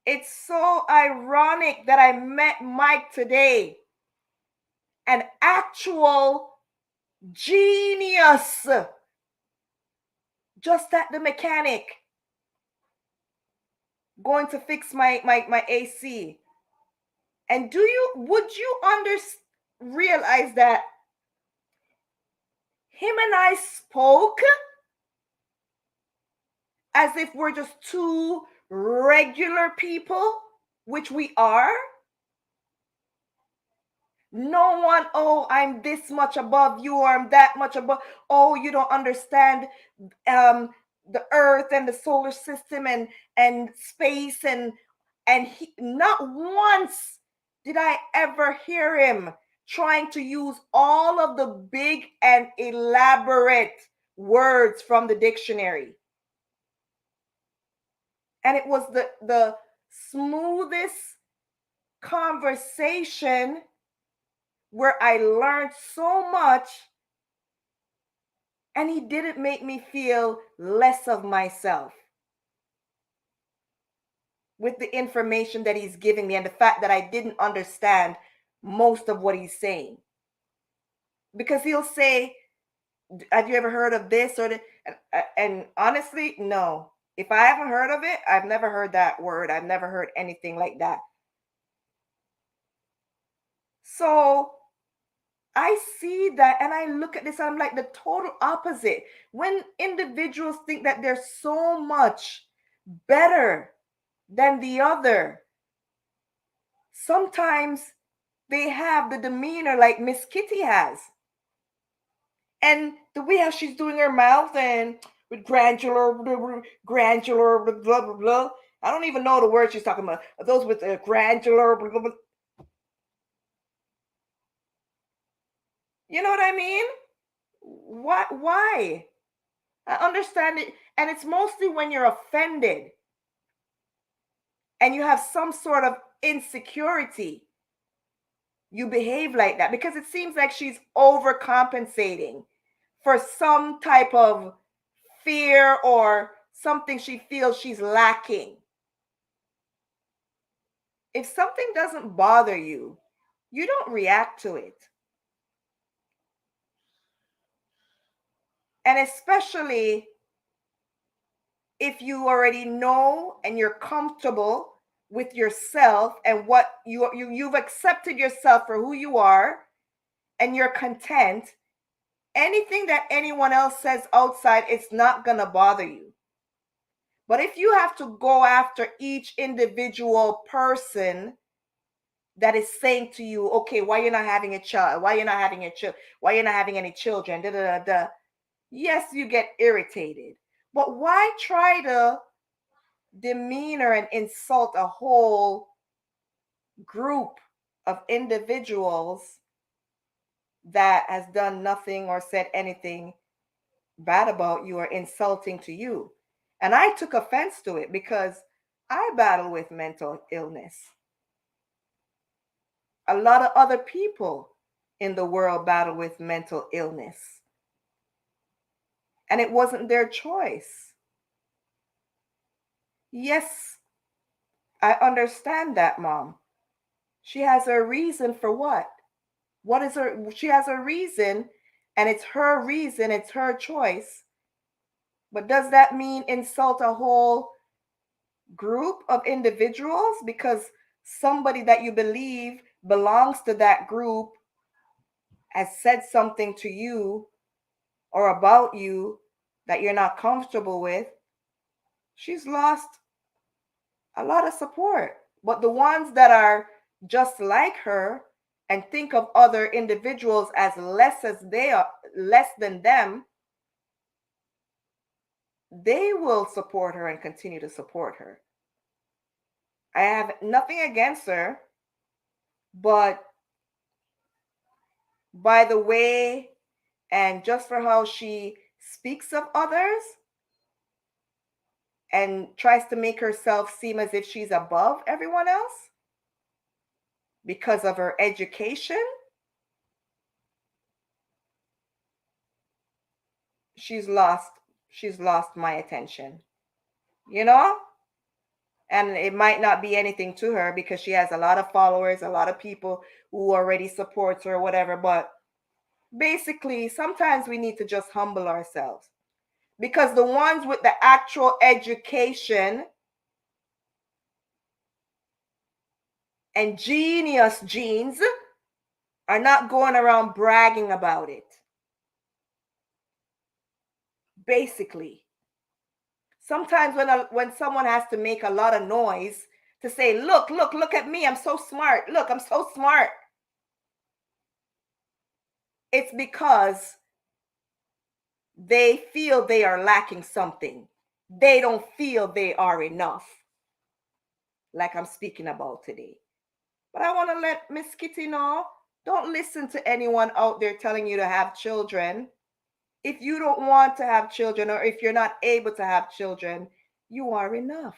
It's so ironic that I met Mike today. An actual genius. Just at the mechanic. Going to fix my AC. And would you realize that him and I spoke as if we're just two regular people, which we are? No one, oh, I'm this much above you, or I'm that much above. Oh, you don't understand the earth and the solar system and space and he, not once did I ever hear him trying to use all of the big and elaborate words from the dictionary. And it was the smoothest conversation where I learned so much, and he didn't make me feel less of myself with the information that he's giving me and the fact that I didn't understand most of what he's saying. Because he'll say, have you ever heard of this or that? And honestly, no. If I haven't heard of it, I've never heard that word. I've never heard anything like that. So I see that and I look at this and I'm like the total opposite. When individuals think that they're so much better than the other, sometimes they have the demeanor like Miss Kitty has. And the way how she's doing her mouth and with granular, blah, blah, blah. I don't even know the word she's talking about. Those with the granular, blah, blah, blah. You know what I mean? Why? I understand it. And it's mostly when you're offended and you have some sort of insecurity, you behave like that because it seems like she's overcompensating for some type of fear or something she feels she's lacking. If something doesn't bother you, you don't react to it. And especially if you already know and you're comfortable with yourself and what you've accepted yourself for who you are and you're content, anything that anyone else says outside, it's not gonna bother you. But if you have to go after each individual person that is saying to you, okay, why you're not having a child, why you're not having a child, why you're not having any children, da, da, da, da. Yes, you get irritated, but why try to demeanor and insult a whole group of individuals that has done nothing or said anything bad about you or insulting to you? And I took offense to it because I battle with mental illness. A lot of other people in the world battle with mental illness. And it wasn't their choice. Yes, I understand that, Mom. She has a reason for what? What is her? She has a reason, and it's her reason, it's her choice. But does that mean insult a whole group of individuals because somebody that you believe belongs to that group has said something to you or about you that you're not comfortable with? She's lost a lot of support. But the ones that are just like her and think of other individuals as less than them, they will support her and continue to support her. I have nothing against her, but by the way and just for how she speaks of others and tries to make herself seem as if she's above everyone else because of her education, she's lost my attention, you know? And it might not be anything to her because she has a lot of followers, a lot of people who already supports her, whatever. But basically, sometimes we need to just humble ourselves because the ones with the actual education and genius genes are not going around bragging about it. Basically, sometimes when someone has to make a lot of noise to say, look at me, I'm so smart. Look, I'm so smart. It's because they feel they are lacking something. They don't feel they are enough, like I'm speaking about today. But I want to let Miss Kitty know, don't listen to anyone out there telling you to have children. If you don't want to have children or if you're not able to have children, you are enough.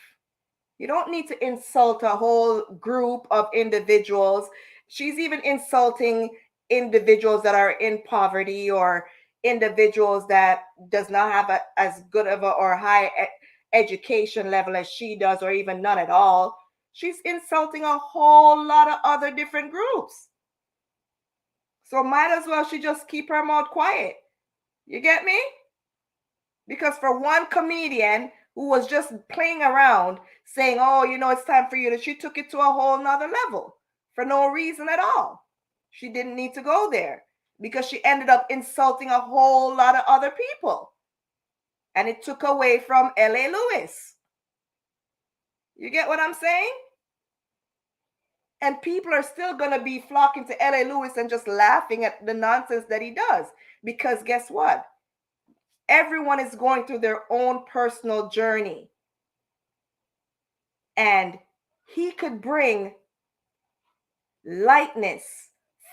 You don't need to insult a whole group of individuals. She's even insulting individuals that are in poverty or individuals that does not have as good of a or high education level as she does, or even none at all. She's insulting a whole lot of other different groups. So might as well she just keep her mouth quiet. You get me? Because for one comedian who was just playing around saying, oh, it's time for you, she took it to a whole nother level for no reason at all. She didn't need to go there because she ended up insulting a whole lot of other people. And it took away from L.A. Lewis. You get what I'm saying? And people are still going to be flocking to L.A. Lewis and just laughing at the nonsense that he does. Because guess what? Everyone is going through their own personal journey. And he could bring lightness,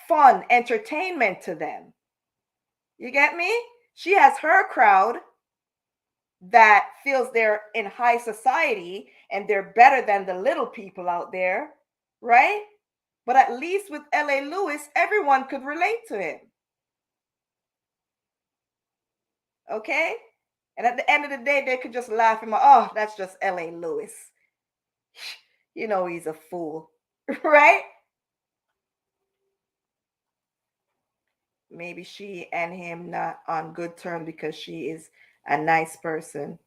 fun, entertainment to them. You get me? She has her crowd that feels they're in high society and they're better than the little people out there, right? But at least with L.A. Lewis, everyone could relate to him. Okay? And at the end of the day, they could just laugh and oh, that's just L.A. Lewis. He's a fool, right? Maybe she and him not on good terms because she is a nice person.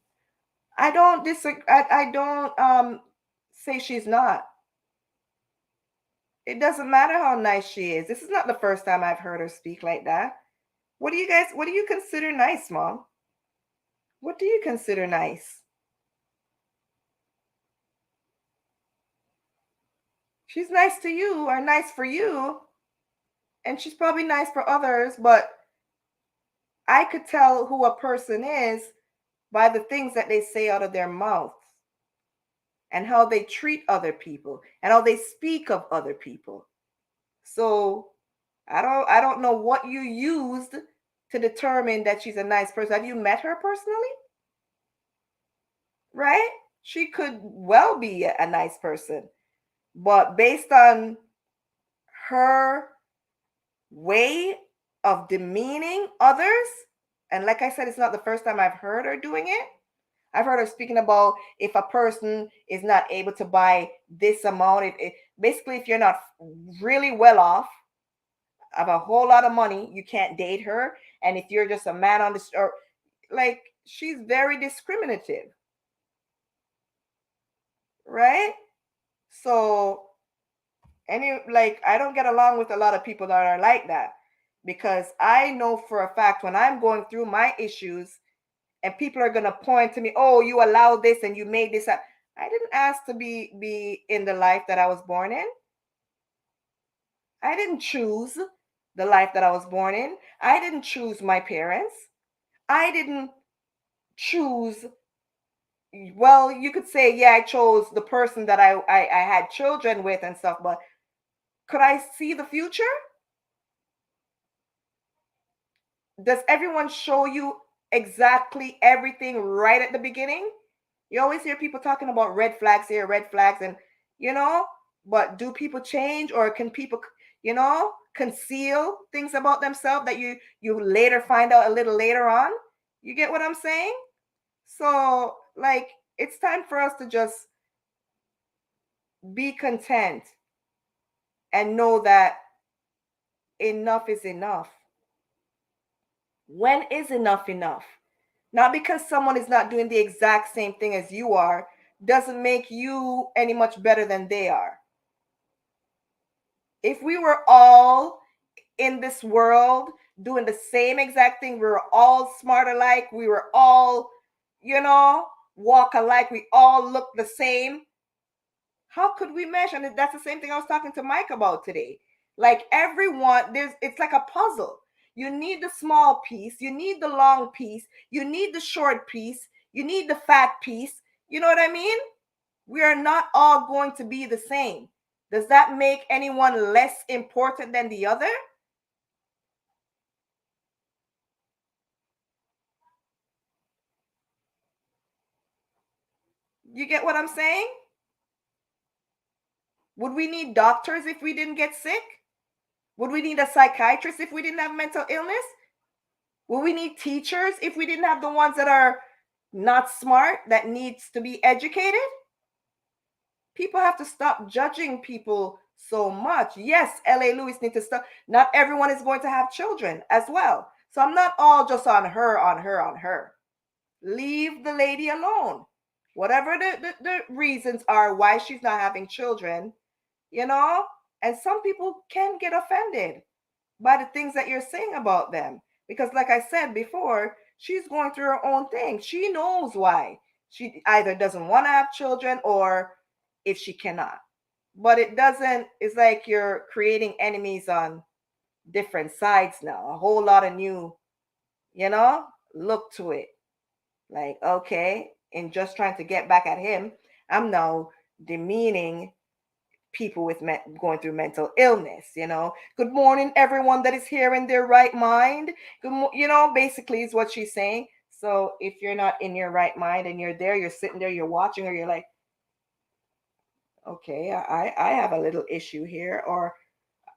I don't disagree. I don't say she's not. It doesn't matter how nice she is. This is not the first time I've heard her speak like that. What do you consider nice, Mom? What do you consider nice? She's nice to you or nice for you. And she's probably nice for others, but I could tell who a person is by the things that they say out of their mouths and how they treat other people and how they speak of other people. So I don't know what you used to determine that she's a nice person. Have you met her personally? Right? She could well be a nice person. But based on her way of demeaning others, and like I said, it's not the first time I've heard her doing it. I've heard her speaking about if a person is not able to buy this amount, basically if you're not really well off, have a whole lot of money, you can't date her. And if you're just a man on the street, like, she's very discriminative, right? So I don't get along with a lot of people that are like that, because I know for a fact when I'm going through my issues and people are gonna point to me, oh, you allowed this and you made this. I didn't ask to be in the life that I was born in. I didn't choose the life that I was born in. I didn't choose my parents. I didn't choose. Well, you could say, yeah, I chose the person that I had children with and stuff, but could I see the future? Does everyone show you exactly everything right at the beginning? You always hear people talking about red flags here, red flags, and you know, but do people change, or can people, conceal things about themselves that you later find out a little later on? You get what I'm saying? So, like, it's time for us to just be content and know that enough is enough. When is enough enough? Not because someone is not doing the exact same thing as you are, doesn't make you any much better than they are. If we were all in this world doing the same exact thing, we were all smart alike, we were all, walk alike, we all look the same, how could we mesh? And that's the same thing I was talking to Mike about today. Like, everyone, it's like a puzzle. You need the small piece, you need the long piece, you need the short piece, you need the fat piece. You know what I mean? We are not all going to be the same. Does that make anyone less important than the other? You get what I'm saying? Would we need doctors if we didn't get sick? Would we need a psychiatrist if we didn't have mental illness? Will we need teachers if we didn't have the ones that are not smart, that needs to be educated? People have to stop judging people so much. Yes, LA Lewis needs to stop. Not everyone is going to have children as well. So I'm not all just on her, on her, on her. Leave the lady alone. Whatever the reasons are why she's not having children, and some people can get offended by the things that you're saying about them. Because, like I said before, she's going through her own thing. She knows why she either doesn't want to have children, or if she cannot. But it's like you're creating enemies on different sides now. A whole lot of new, look to it. Like, okay, in just trying to get back at him, I'm now demeaning people with going through mental illness. Good morning, everyone that is here in their right mind. Basically is what she's saying. So if you're not in your right mind and you're sitting there, you're watching, or you're like, okay, I have a little issue here, or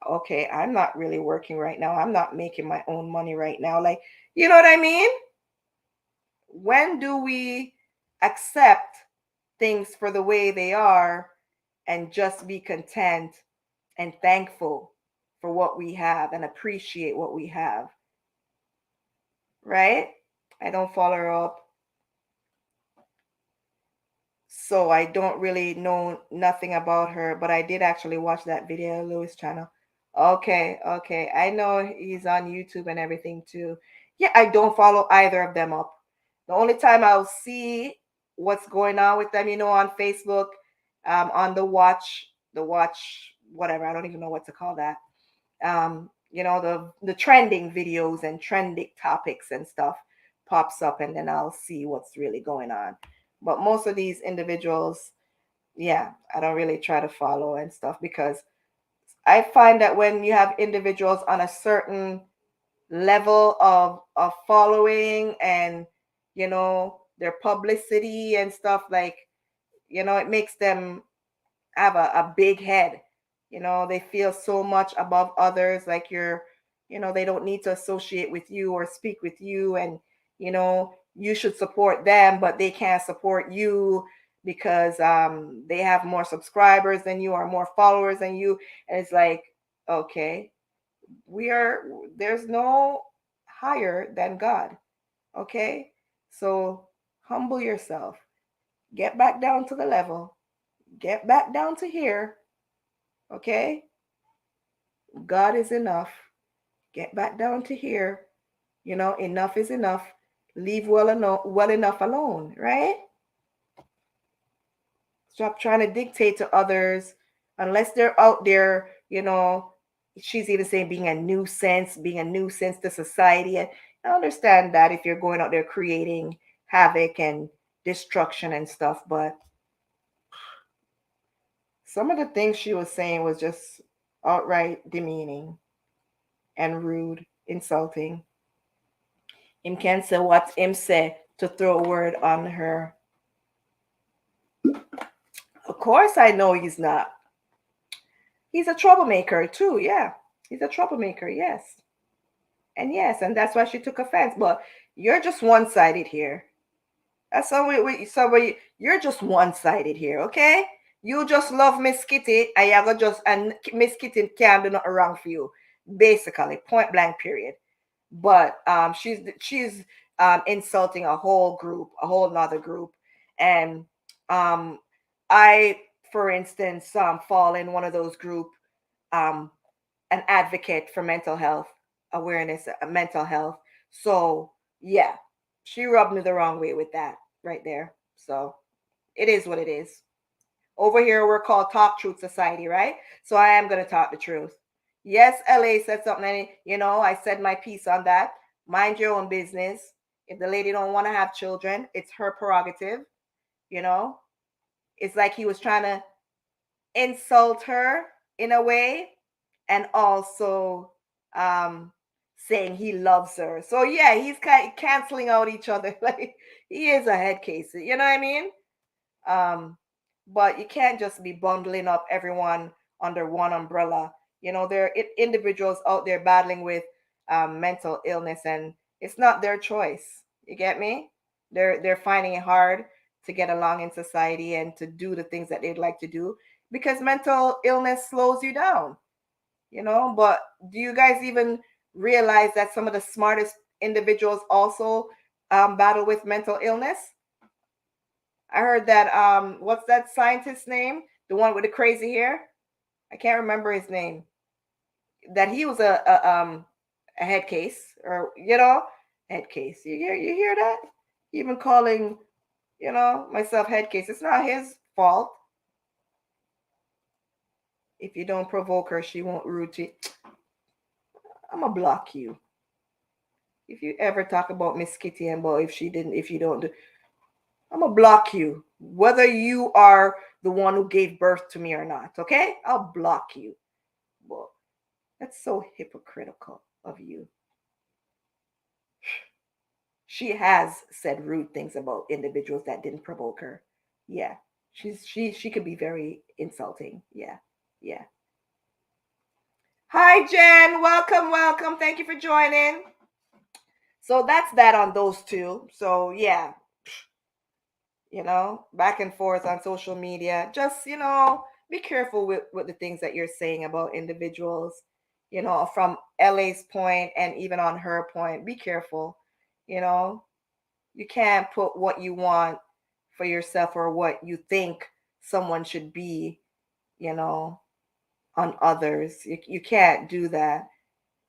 okay, I'm not really working right now, I'm not making my own money right now, like, you know what I mean? When do we accept things for the way they are and just be content and thankful for what we have and appreciate what we have? Right? I don't follow her up, so I don't really know nothing about her, but I did actually watch that video, Lewis channel. Okay. I know he's on YouTube and everything too. Yeah, I don't follow either of them up. The only time I'll see what's going on with them, on Facebook, on the watch, whatever. I don't even know what to call that. The trending videos and trending topics and stuff pops up, and then I'll see what's really going on. But most of these individuals, yeah, I don't really try to follow and stuff, because I find that when you have individuals on a certain level of following and their publicity and stuff, like, it makes them have a big head. They feel so much above others, like they don't need to associate with you or speak with you, and you should support them, but they can't support you because they have more subscribers than you or more followers than you. And it's like, okay, There's no higher than God. Okay? So humble yourself. Get back down to the level. Get back down to here. Okay? God is enough. Get back down to here. Enough is enough. Leave well enough alone, right? Stop trying to dictate to others unless they're out there, she's even saying being a nuisance to society. And I understand that if you're going out there creating havoc and destruction and stuff, but some of the things she was saying was just outright demeaning and rude, insulting. Him can say what him say to throw a word on her. Of course I know he's not. He's a troublemaker too, yeah. He's a troublemaker, yes. And yes, and that's why she took offense. But you're just one-sided here. That's somebody you're just one-sided here, okay? You just love Miss Kitty, and you go just and Miss Kitty can't do nothing wrong for you. Basically, point blank, period. But she's insulting a whole group, a whole another group. And um I, for instance, fall in one of those group, um an advocate for mental health awareness, mental health. So yeah, she rubbed me the wrong way with that right there. So it is what it is. Over here, we're called Talk Truth Society, right? So I am going to talk the truth. Yes, LA said something, and I said my piece on that. Mind your own business. If the lady don't want to have children, it's her prerogative. You know, it's like he was trying to insult her in a way, and also um saying he loves her. So yeah, he's kind of canceling out each other. Like, he is a head case, you know what I mean? um but you can't just be bundling up everyone under one umbrella. There are individuals out there battling with mental illness, and it's not their choice. You get me? They're finding it hard to get along in society and to do the things that they'd like to do, because mental illness slows you down. But do you guys even realize that some of the smartest individuals also battle with mental illness? I heard that what's that scientist's name? The one with the crazy hair? I can't remember his name. That he was a head case, or head case. You hear that? Even calling myself head case. It's not his fault. If you don't provoke her, she won't rude to you. I'm gonna block you. If you ever talk about Miss Kitty and boy, if you don't do, I'm gonna block you, whether you are the one who gave birth to me or not. Okay, I'll block you. Well, that's so hypocritical of you. She has said rude things about individuals that didn't provoke her. Yeah, she could be very insulting. Yeah, yeah. Hi, Jen. Welcome, welcome. Thank you for joining. So that's that on those two. So yeah, back and forth on social media. Just, be careful with the things that you're saying about individuals, from LA's point and even on her point. Be careful. You know, you can't put what you want for yourself or what you think someone should be, you know, on others. You can't do that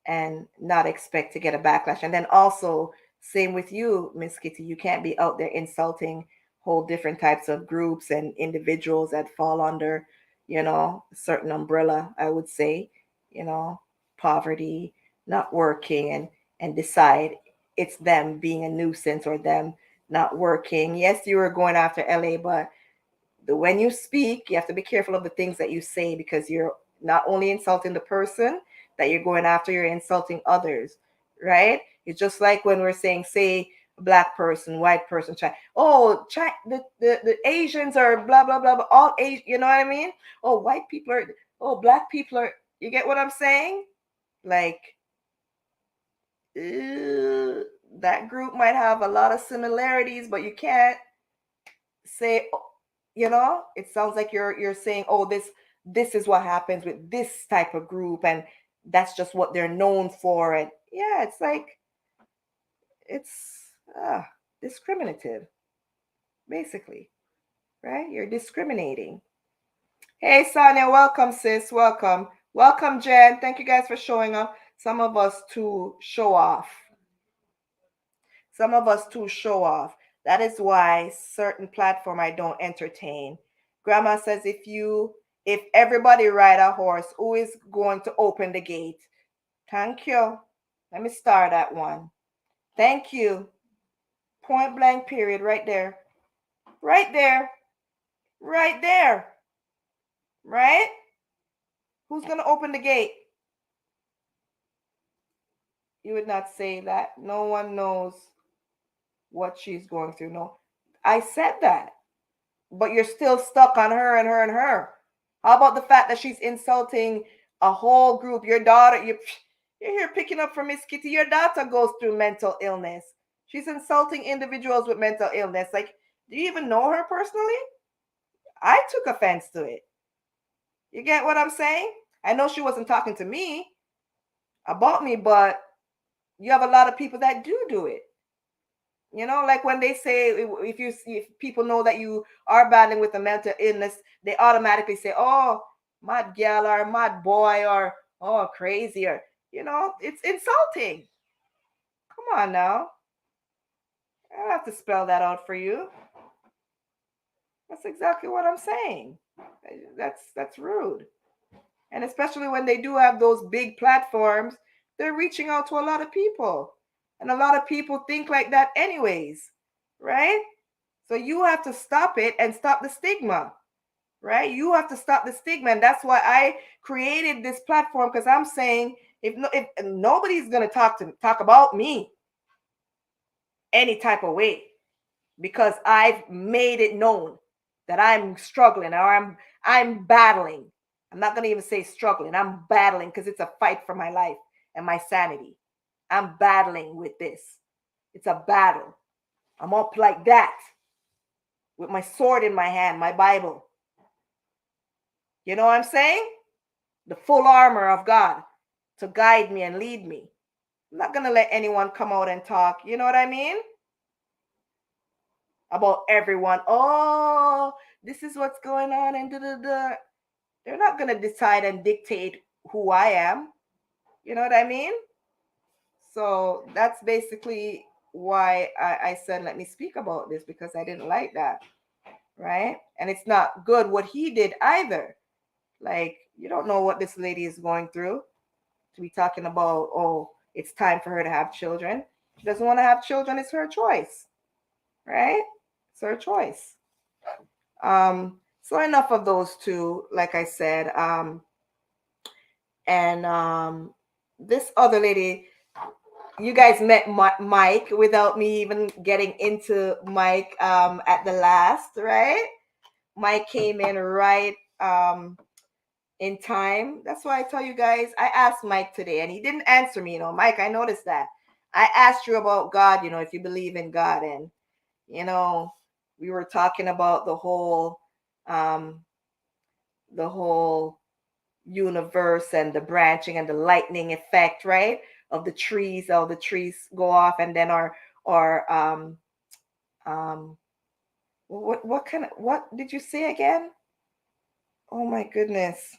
and not expect to get a backlash. And then also, same with you, Miss Kitty, you can't be out there insulting whole different types of groups and individuals that fall under, a certain umbrella, I would say, you know, poverty, not working, and decide it's them being a nuisance or them not working. Yes, you were going after LA, but when you speak, you have to be careful of the things that you say, because you're not only insulting the person that you're going after, you're insulting others, right? It's just like when we're saying, say, black person, white person, China. Oh, the Asians are blah blah blah, but all Asian, you know what I mean? Oh, white people are. Oh, black people are. You get what I'm saying? Like, that group might have a lot of similarities, but you can't say, it sounds like you're saying, oh, this is what happens with this type of group, and that's just what they're known for. And yeah, it's like, it's discriminative, basically, right? You're discriminating. Hey, Sonia, welcome, sis. Welcome. Welcome, Jen. Thank you guys for showing up. Some of us to show off. Some of us too show off. That is why certain platform I don't entertain. Grandma says if everybody ride a horse, who is going to open the gate? Thank you. Let me start that one. Thank you. Point blank period right there. Right there. Right there. Right? Who's going to open the gate? You would not say that. No one knows what she's going through. No. I said that. But you're still stuck on her and her and her. How about the fact that she's insulting a whole group? Your daughter, you're here picking up from Miss Kitty. Your daughter goes through mental illness. She's insulting individuals with mental illness. Like, do you even know her personally? I took offense to it. You get what I'm saying? I know she wasn't talking to me about me, but you have a lot of people that do it. You know, like when they say if people know that you are battling with a mental illness, they automatically say, "Oh, mad girl," or "mad boy," or "oh, crazy," or it's insulting. Come on now, I don't have to spell that out for you. That's exactly what I'm saying. That's rude, and especially when they do have those big platforms, they're reaching out to a lot of people, and a lot of people think like that, anyways, right? So you have to stop it and stop the stigma, right? You have to stop the stigma. And that's why I created this platform, because I'm saying if nobody's going to talk about me any type of way, because I've made it known that I'm struggling or I'm battling. I'm not going to even say struggling. I'm battling because it's a fight for my life and my sanity. I'm battling with this. It's a battle. I'm up like that, with my sword in my hand, my Bible. You know what I'm saying? The full armor of God to guide me and lead me. I'm not going to let anyone come out and talk, you know what I mean? About everyone. Oh, this is what's going on and da-da-da. They're not going to decide and dictate who I am. You know what I mean? So that's basically why I said, let me speak about this, because I didn't like that. Right? And it's not good what he did either. Like, you don't know what this lady is going through to be talking about, oh, it's time for her to have children. She doesn't want to have children. It's her choice, right? It's her choice. So enough of those two, like I said. And this other lady, you guys met Mike without me even getting into Mike at the last, right? Mike came in right in time. That's why I tell you guys, I asked Mike today and he didn't answer me. Mike, I noticed that. I asked you about God, if you believe in God. And, we were talking about the whole universe and the branching and the lightning effect, right? Of the trees, all the trees go off, and then what did you say again? Oh my goodness.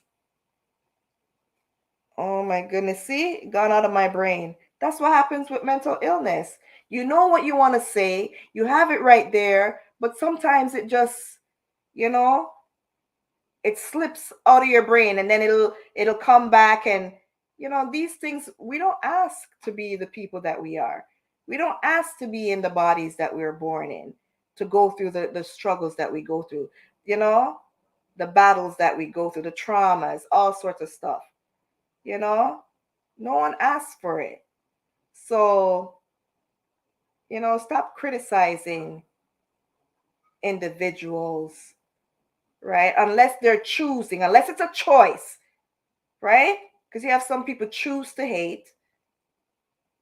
Oh my goodness. See, gone out of my brain. That's what happens with mental illness. You know what you want to say, you have it right there, but sometimes it just, you know, it slips out of your brain, and then it'll come back. And these things, we don't ask to be the people that we are. We don't ask to be in the bodies that we were born in, to go through the struggles that we go through, the battles that we go through, the traumas, all sorts of stuff. No one asks for it. So, stop criticizing individuals, right? Unless they're choosing, unless it's a choice, right? Because you have some people choose to hate,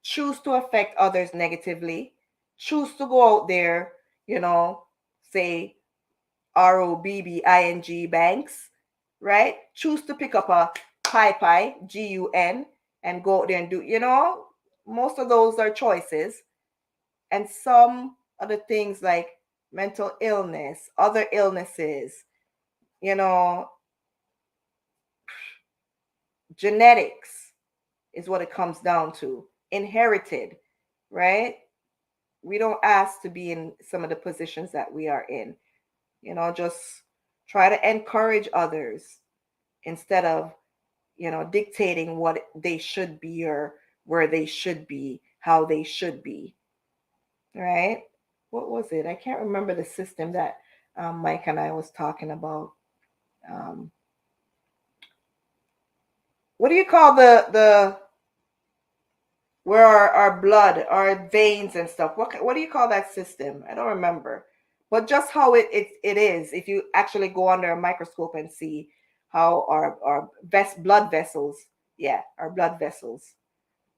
choose to affect others negatively, choose to go out there, say ROBBING banks, right? Choose to pick up a gun, and go out there and do, most of those are choices. And some of the things like mental illness, other illnesses, you know, genetics is what it comes down to. Inherited, right? We don't ask to be in some of the positions that we are in. Just try to encourage others instead of, dictating what they should be or where they should be, how they should be, right? What was it? I can't remember the system that Mike and I was talking about. Um, what do you call the where our blood, our veins and stuff? What do you call that system? I don't remember. But just how it is, if you actually go under a microscope and see how our blood vessels, yeah, our blood vessels,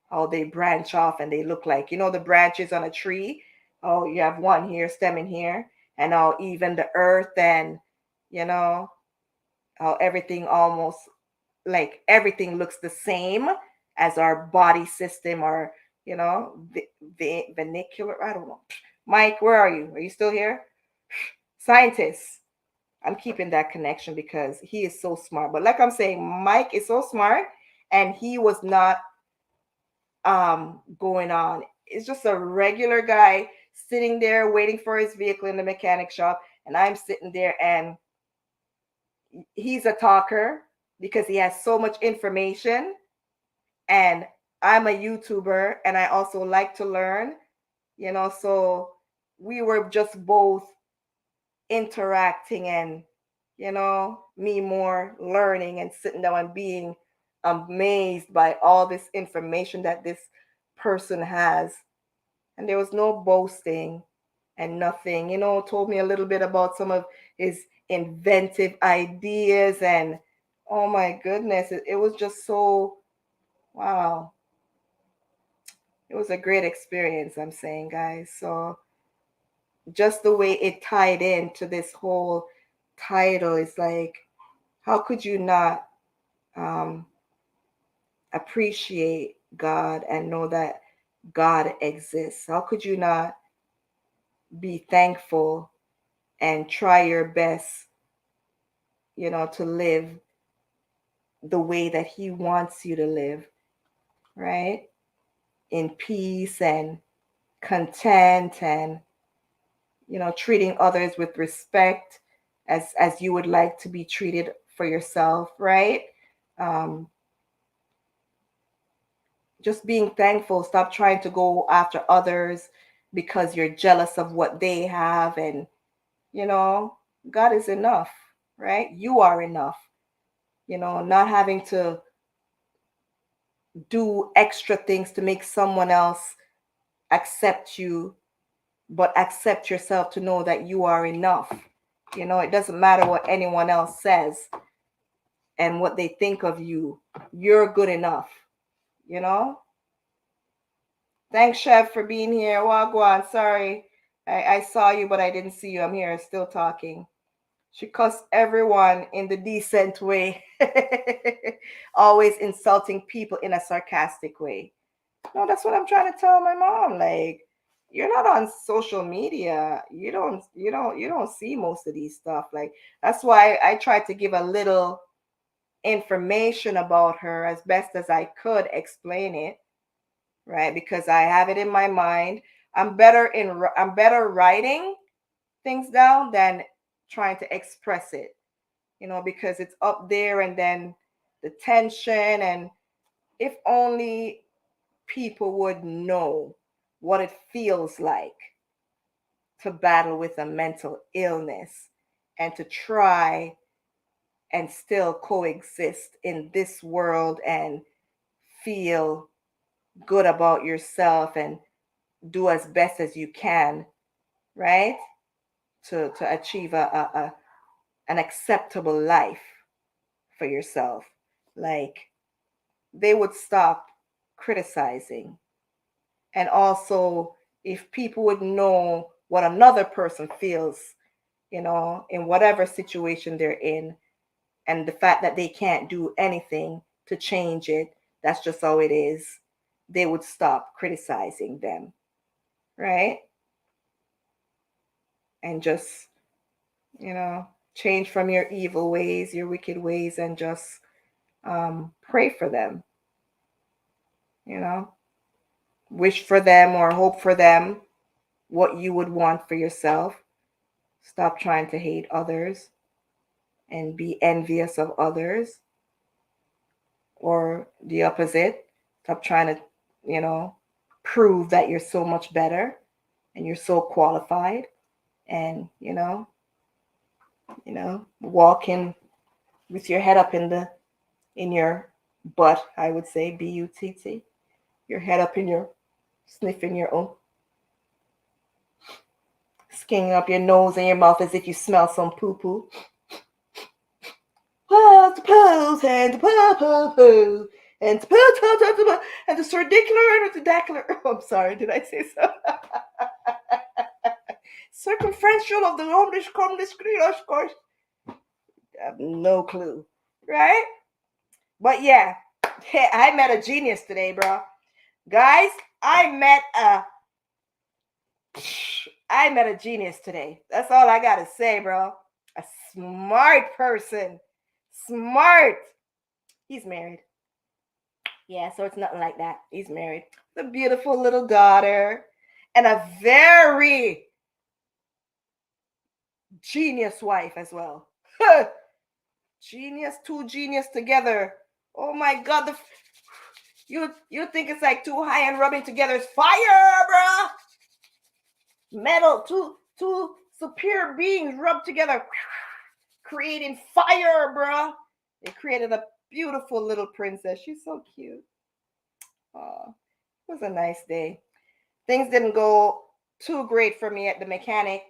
how they branch off and they look like, the branches on a tree. Oh, you have one here, stem in here, and how even the earth and, you know, how everything almost like everything looks the same as our body system or, the vernacular. I don't know. Mike, where are you? Are you still here? Scientists. I'm keeping that connection because he is so smart. But like I'm saying, Mike is so smart and he was not going on. It's just a regular guy sitting there waiting for his vehicle in the mechanic shop, and I'm sitting there and he's a talker because he has so much information, and I'm a YouTuber and I also like to learn, so we were just both interacting and me more learning and sitting down and being amazed by all this information that this person has. And there was no boasting and nothing, told me a little bit about some of his inventive ideas. And oh my goodness, it was just so wow. It was a great experience, I'm saying, guys. So just the way it tied into this whole title is like, how could you not um, appreciate God and know that God exists? How could you not be thankful and try your best, to live the way that He wants you to live, right? In peace and content and, treating others with respect as you would like to be treated for yourself, right? Um, just being thankful. Stop trying to go after others because you're jealous of what they have. And, God is enough, right? You are enough, not having to do extra things to make someone else accept you, but accept yourself to know that you are enough. It doesn't matter what anyone else says and what they think of you. You're good enough, you know? Thanks, Chef, for being here. Wagwan, sorry. I saw you, but I didn't see you. I'm here still talking. She cussed everyone in the decent way, always insulting people in a sarcastic way. No, that's what I'm trying to tell my mom. Like, you're not on social media. You don't see most of these stuff. Like, that's why I tried to give a little information about her as best as I could explain it, right? Because I have it in my mind. I'm better writing things down than trying to express it, because it's up there and then the tension. And if only people would know what it feels like to battle with a mental illness and to try and still coexist in this world and feel good about yourself and do as best as you can, right? To achieve an acceptable life for yourself. Like, they would stop criticizing. And also, if people would know what another person feels, in whatever situation they're in, and the fact that they can't do anything to change it, that's just how it is, they would stop criticizing them, right? And just, change from your evil ways, your wicked ways, and just pray for them, you know, wish for them or hope for them what you would want for yourself. Stop trying to hate others and be envious of others, or the opposite. Stop trying to, prove that you're so much better and you're so qualified, and walking with your head up in your butt, I would say, butt, your head up in your, sniffing your own, skinning up your nose and your mouth as if you smell some poo poo. And the poo and the poo and the cirdicular and the dacular. Oh, I'm sorry, did I say so? Circumferential of the omnish comnish of course. I have no clue, right? But yeah, I met a genius today, bro. Guys, I met a genius today. That's all I gotta say, bro. A smart person. Smart. He's married. Yeah, so it's nothing like that. He's married. A beautiful little daughter and a very genius wife as well. Genius, two genius together. Oh my God, you think it's like two high and rubbing together is fire, bruh. Metal, two superior beings rubbed together, creating fire, bruh. They created a beautiful little princess. She's so cute. Oh, it was a nice day. Things didn't go too great for me at the mechanic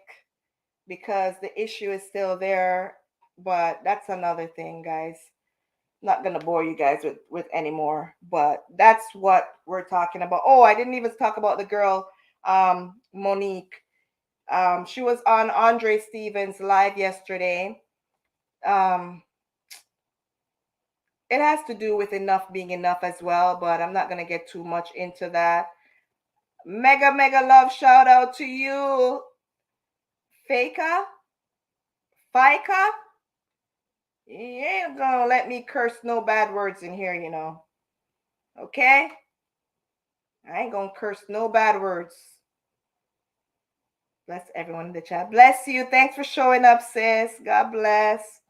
because the issue is still there, but that's another thing, guys. Not gonna bore you guys with anymore, but that's what we're talking about. Oh, I didn't even talk about the girl, Monique. She was on Andre Stevens live yesterday. It has to do with enough being enough as well, but I'm not gonna get too much into that. Mega love shout out to you, Fika. You ain't gonna let me curse no bad words in here, Okay? I ain't gonna curse no bad words. Bless everyone in the chat. Bless you. Thanks for showing up, sis. God bless.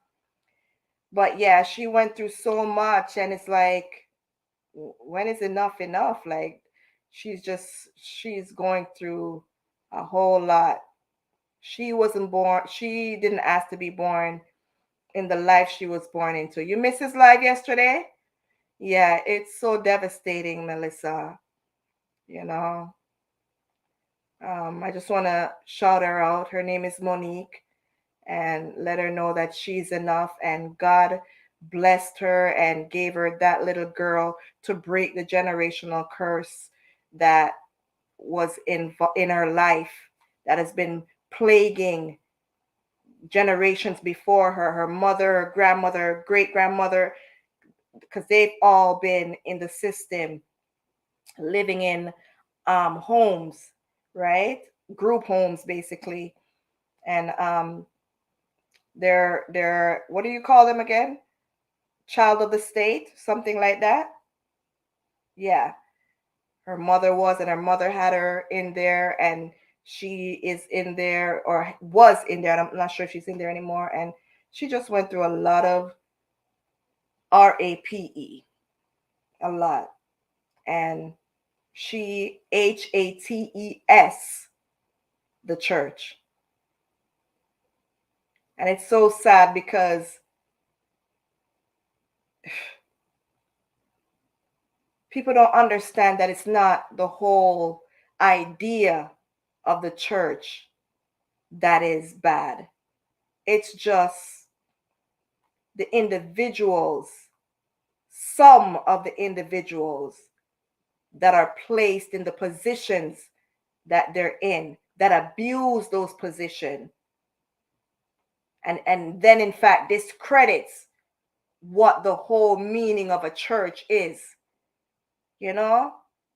But yeah, she went through so much, and it's like, when is enough enough? Like, she's going through a whole lot. She didn't ask to be born in the life she was born into. You missed his live yesterday? Yeah, it's so devastating, Melissa. I just want to shout her out. Her name is Monique, and let her know that she's enough, and God blessed her and gave her that little girl to break the generational curse that was in her life, that has been plaguing generations before her, her mother, her grandmother, great grandmother, because they've all been in the system, living in homes, right? Group homes, basically. And they're what do you call them again? Child of the state, something like that. Yeah. Her mother was, and her mother had her in there, and she is in there, or was in there. I'm not sure if she's in there anymore. And she just went through a lot of RAPE, a lot. And she HATES the church. And it's so sad because people don't understand that it's not the whole idea of the church that is bad. It's just the individuals, some of the individuals that are placed in the positions that they're in, that abuse those positions, and then in fact discredits what the whole meaning of a church is. you know?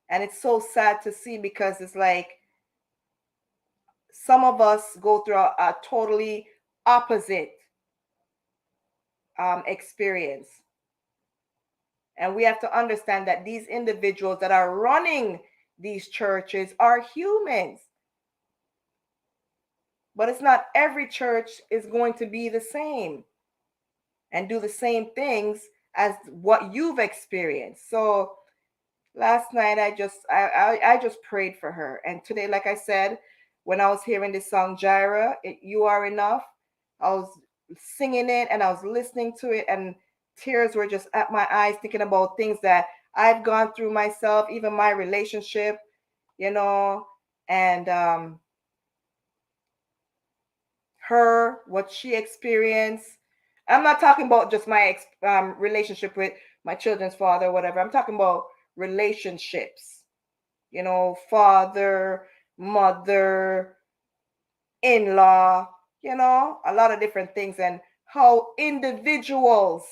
And it's so sad to see because it's like some of us go through a totally opposite experience. And we have to understand that these individuals that are running these churches are humans. But it's not every church is going to be the same and do the same things as what you've experienced. So last night I just prayed for her. And today, like I said, when I was hearing this song Jireh, You Are Enough, I was singing it and I was listening to it, and tears were just at my eyes, thinking about things that I've gone through myself, even my relationship, you know, and her, what she experienced. I'm not talking about just my relationship with my children's father or whatever. I'm talking about relationships, you know, father, mother, in law, you know, a lot of different things, and how individuals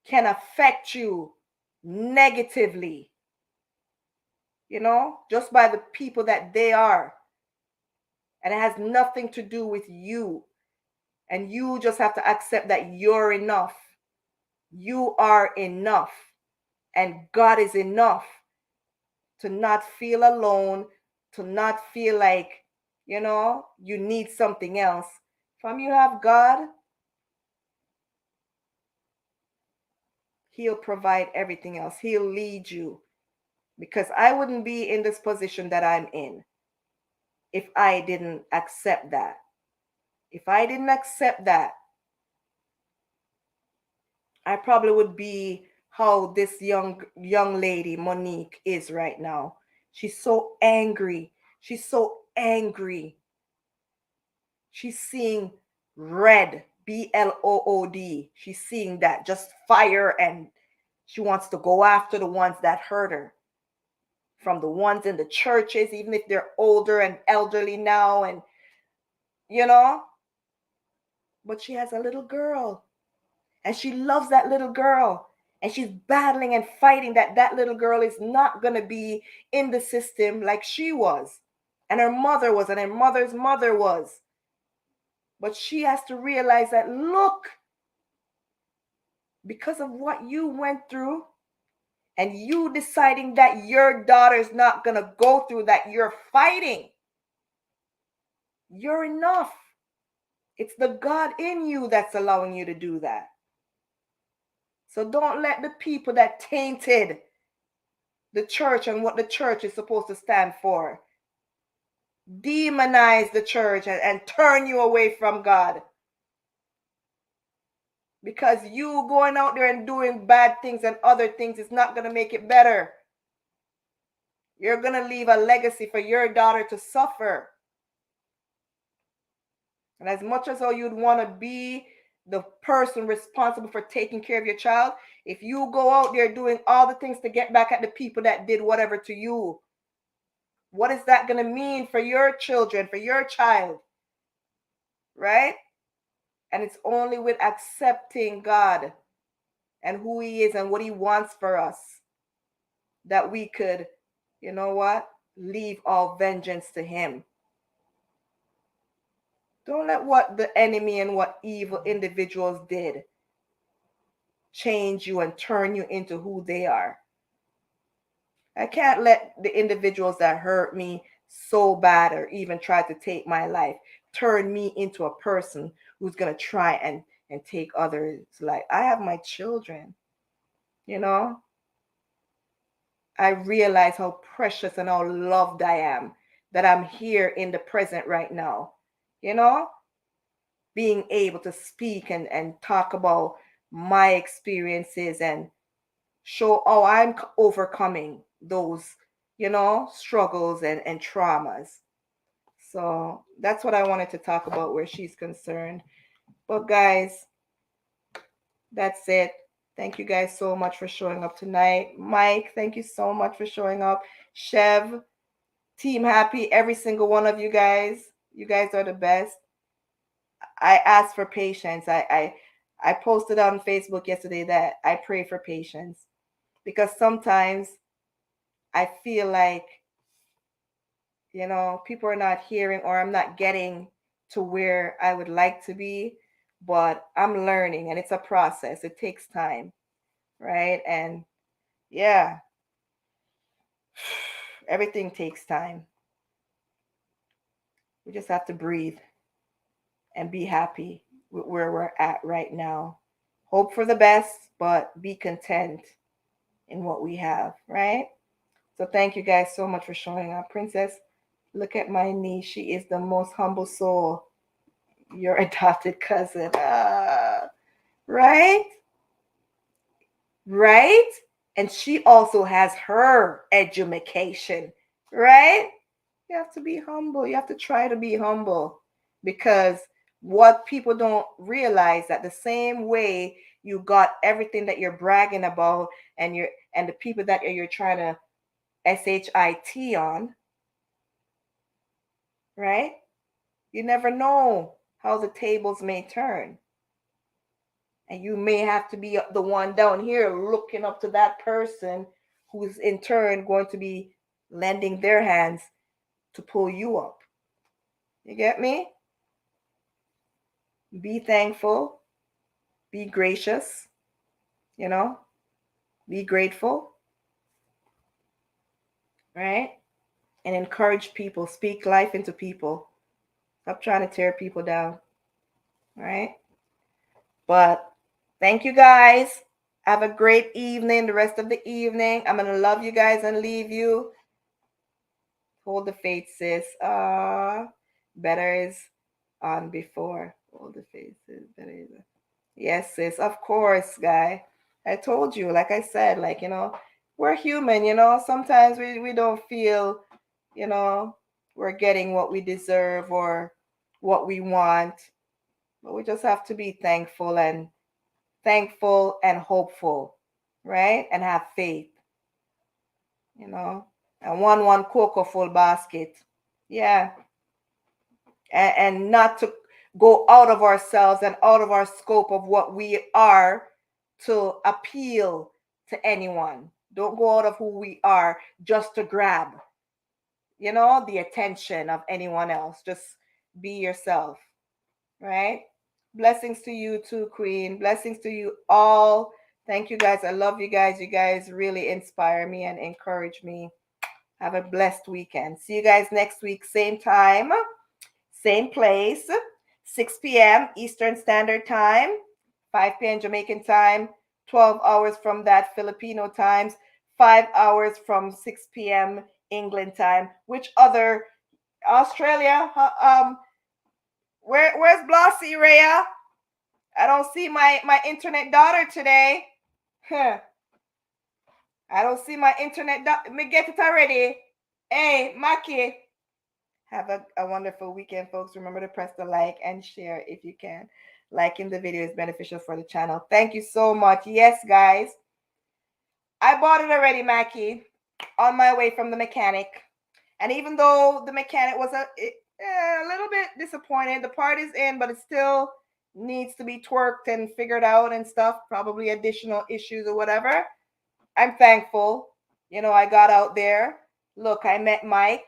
can affect you negatively, you know, just by the people that they are. And it has nothing to do with you. And you just have to accept that you're enough. You are enough. And God is enough to not feel alone, to not feel like, you know, you need something else. From you have God, He'll provide everything else. He'll lead you. Because I wouldn't be in this position that I'm in if I didn't accept that. If I didn't accept that, I probably would be how this young lady Monique is right now. She's so angry. She's so angry. She's seeing red, BLOOD. She's seeing that just fire, and she wants to go after the ones that hurt her. From the ones in the churches, even if they're older and elderly now, and you know, but she has a little girl. And she loves that little girl. And she's battling and fighting that little girl is not going to be in the system like she was. And her mother was, and her mother's mother was. But she has to realize that, look, because of what you went through, and you deciding that your daughter's not going to go through that, you're fighting. You're enough. It's the God in you that's allowing you to do that. So don't let the people that tainted the church and what the church is supposed to stand for demonize the church and turn you away from God. Because you going out there and doing bad things and other things is not going to make it better. You're going to leave a legacy for your daughter to suffer. And as much as how you'd want to be the person responsible for taking care of your child, if you go out there doing all the things to get back at the people that did whatever to you, what is that going to mean for your children, for your child? Right? And it's only with accepting God and who He is and what He wants for us that we could, you know what, leave all vengeance to Him. Don't let what the enemy and what evil individuals did change you and turn you into who they are. I can't let the individuals that hurt me so bad or even try to take my life turn me into a person who's going to try and take others' life. I have my children, you know. I realize how precious and how loved I am, that I'm here in the present right now, you know, being able to speak and talk about my experiences and show how I'm overcoming those, you know, struggles and traumas. So that's what I wanted to talk about where she's concerned. But guys, that's it. Thank you guys so much for showing up tonight. Mike, thank you so much for showing up. Chev, Team Happy, every single one of you guys. You guys are the best. I asked for patience. I posted on Facebook yesterday that I pray for patience. because sometimes I feel like, people are not hearing or I'm not getting to where I would like to be, but I'm learning and it's a process. It takes time, right? And yeah, everything takes time. We just have to breathe and be happy with where we're at right now. Hope for the best, but be content in what we have, right? So thank you guys so much for showing up. Princess, look at my niece. She is the most humble soul. Your adopted cousin. Right? Right? And she also has her education, right? You have to be humble. You have to try to be humble because what people don't realize that the same way you got everything that you're bragging about and the people that you're trying to shit on, right? You never know how the tables may turn. And you may have to be the one down here looking up to that person who's in turn going to be lending their hands to pull you up. You get me? Be thankful, be gracious, you know, be grateful, right? And encourage people, speak life into people. Stop trying to tear people down, right? But thank you guys. Have a great evening, the rest of the evening. I'm going to love you guys and leave you. Hold the faith, sis. Better is on before. Hold the faith, sis. Better is. Yes, sis. Of course, guy. I told you, like I said, like, we're human, Sometimes we don't feel, we're getting what we deserve or what we want. But we just have to be thankful and hopeful, right? And have faith, and one cocoa full basket. Yeah. And not to go out of ourselves and out of our scope of what we are to appeal to anyone. Don't go out of who we are just to grab, the attention of anyone else. Just be yourself, right? Blessings to you too, Queen. Blessings to you all. Thank you guys. I love you guys. You guys really inspire me and encourage me. Have a blessed weekend. See you guys next week, same time, same place, 6 p.m. Eastern Standard Time, 5 p.m. Jamaican time, 12 hours from that Filipino times, 5 hours from 6 p.m. England time. Which other Australia? Where's Blossy, Rhea? I don't see my internet daughter today. Huh. I don't see my internet daughter. Me get it already. Hey, Maki. Have a wonderful weekend, folks. Remember to press the like and share if you can. Liking the video is beneficial for the channel. Thank you so much. Yes, guys. I bought it already, Mackie, on my way from the mechanic. And even though the mechanic was a little bit disappointed, the part is in, but it still needs to be twerked and figured out and stuff, probably additional issues or whatever. I'm thankful. I got out there. Look, I met Mike.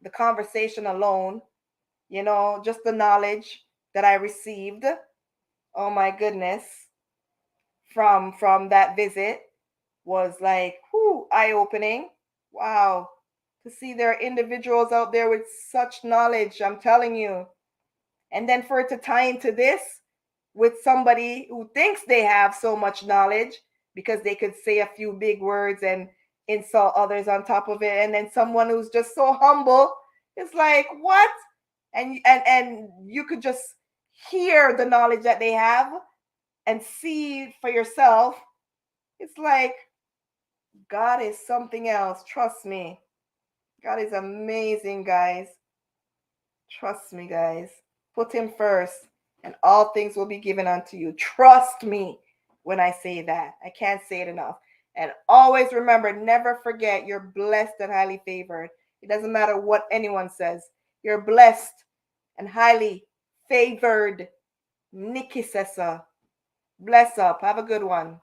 The conversation alone, just the knowledge that I received, oh my goodness, from that visit was like, whoo, eye-opening. Wow. To see there are individuals out there with such knowledge, I'm telling you. And then for it to tie into this with somebody who thinks they have so much knowledge because they could say a few big words and insult others on top of it. And then someone who's just so humble, it's like, what? And you could just hear the knowledge that they have and see for yourself. It's like, God is something else. Trust me. God is amazing, guys. Trust me, guys. Put him first, and all things will be given unto you. Trust me when I say that. I can't say it enough. And always remember, never forget, you're blessed and highly favored. It doesn't matter what anyone says. You're blessed and highly favored. Nikki Sessa. Bless up. Have a good one.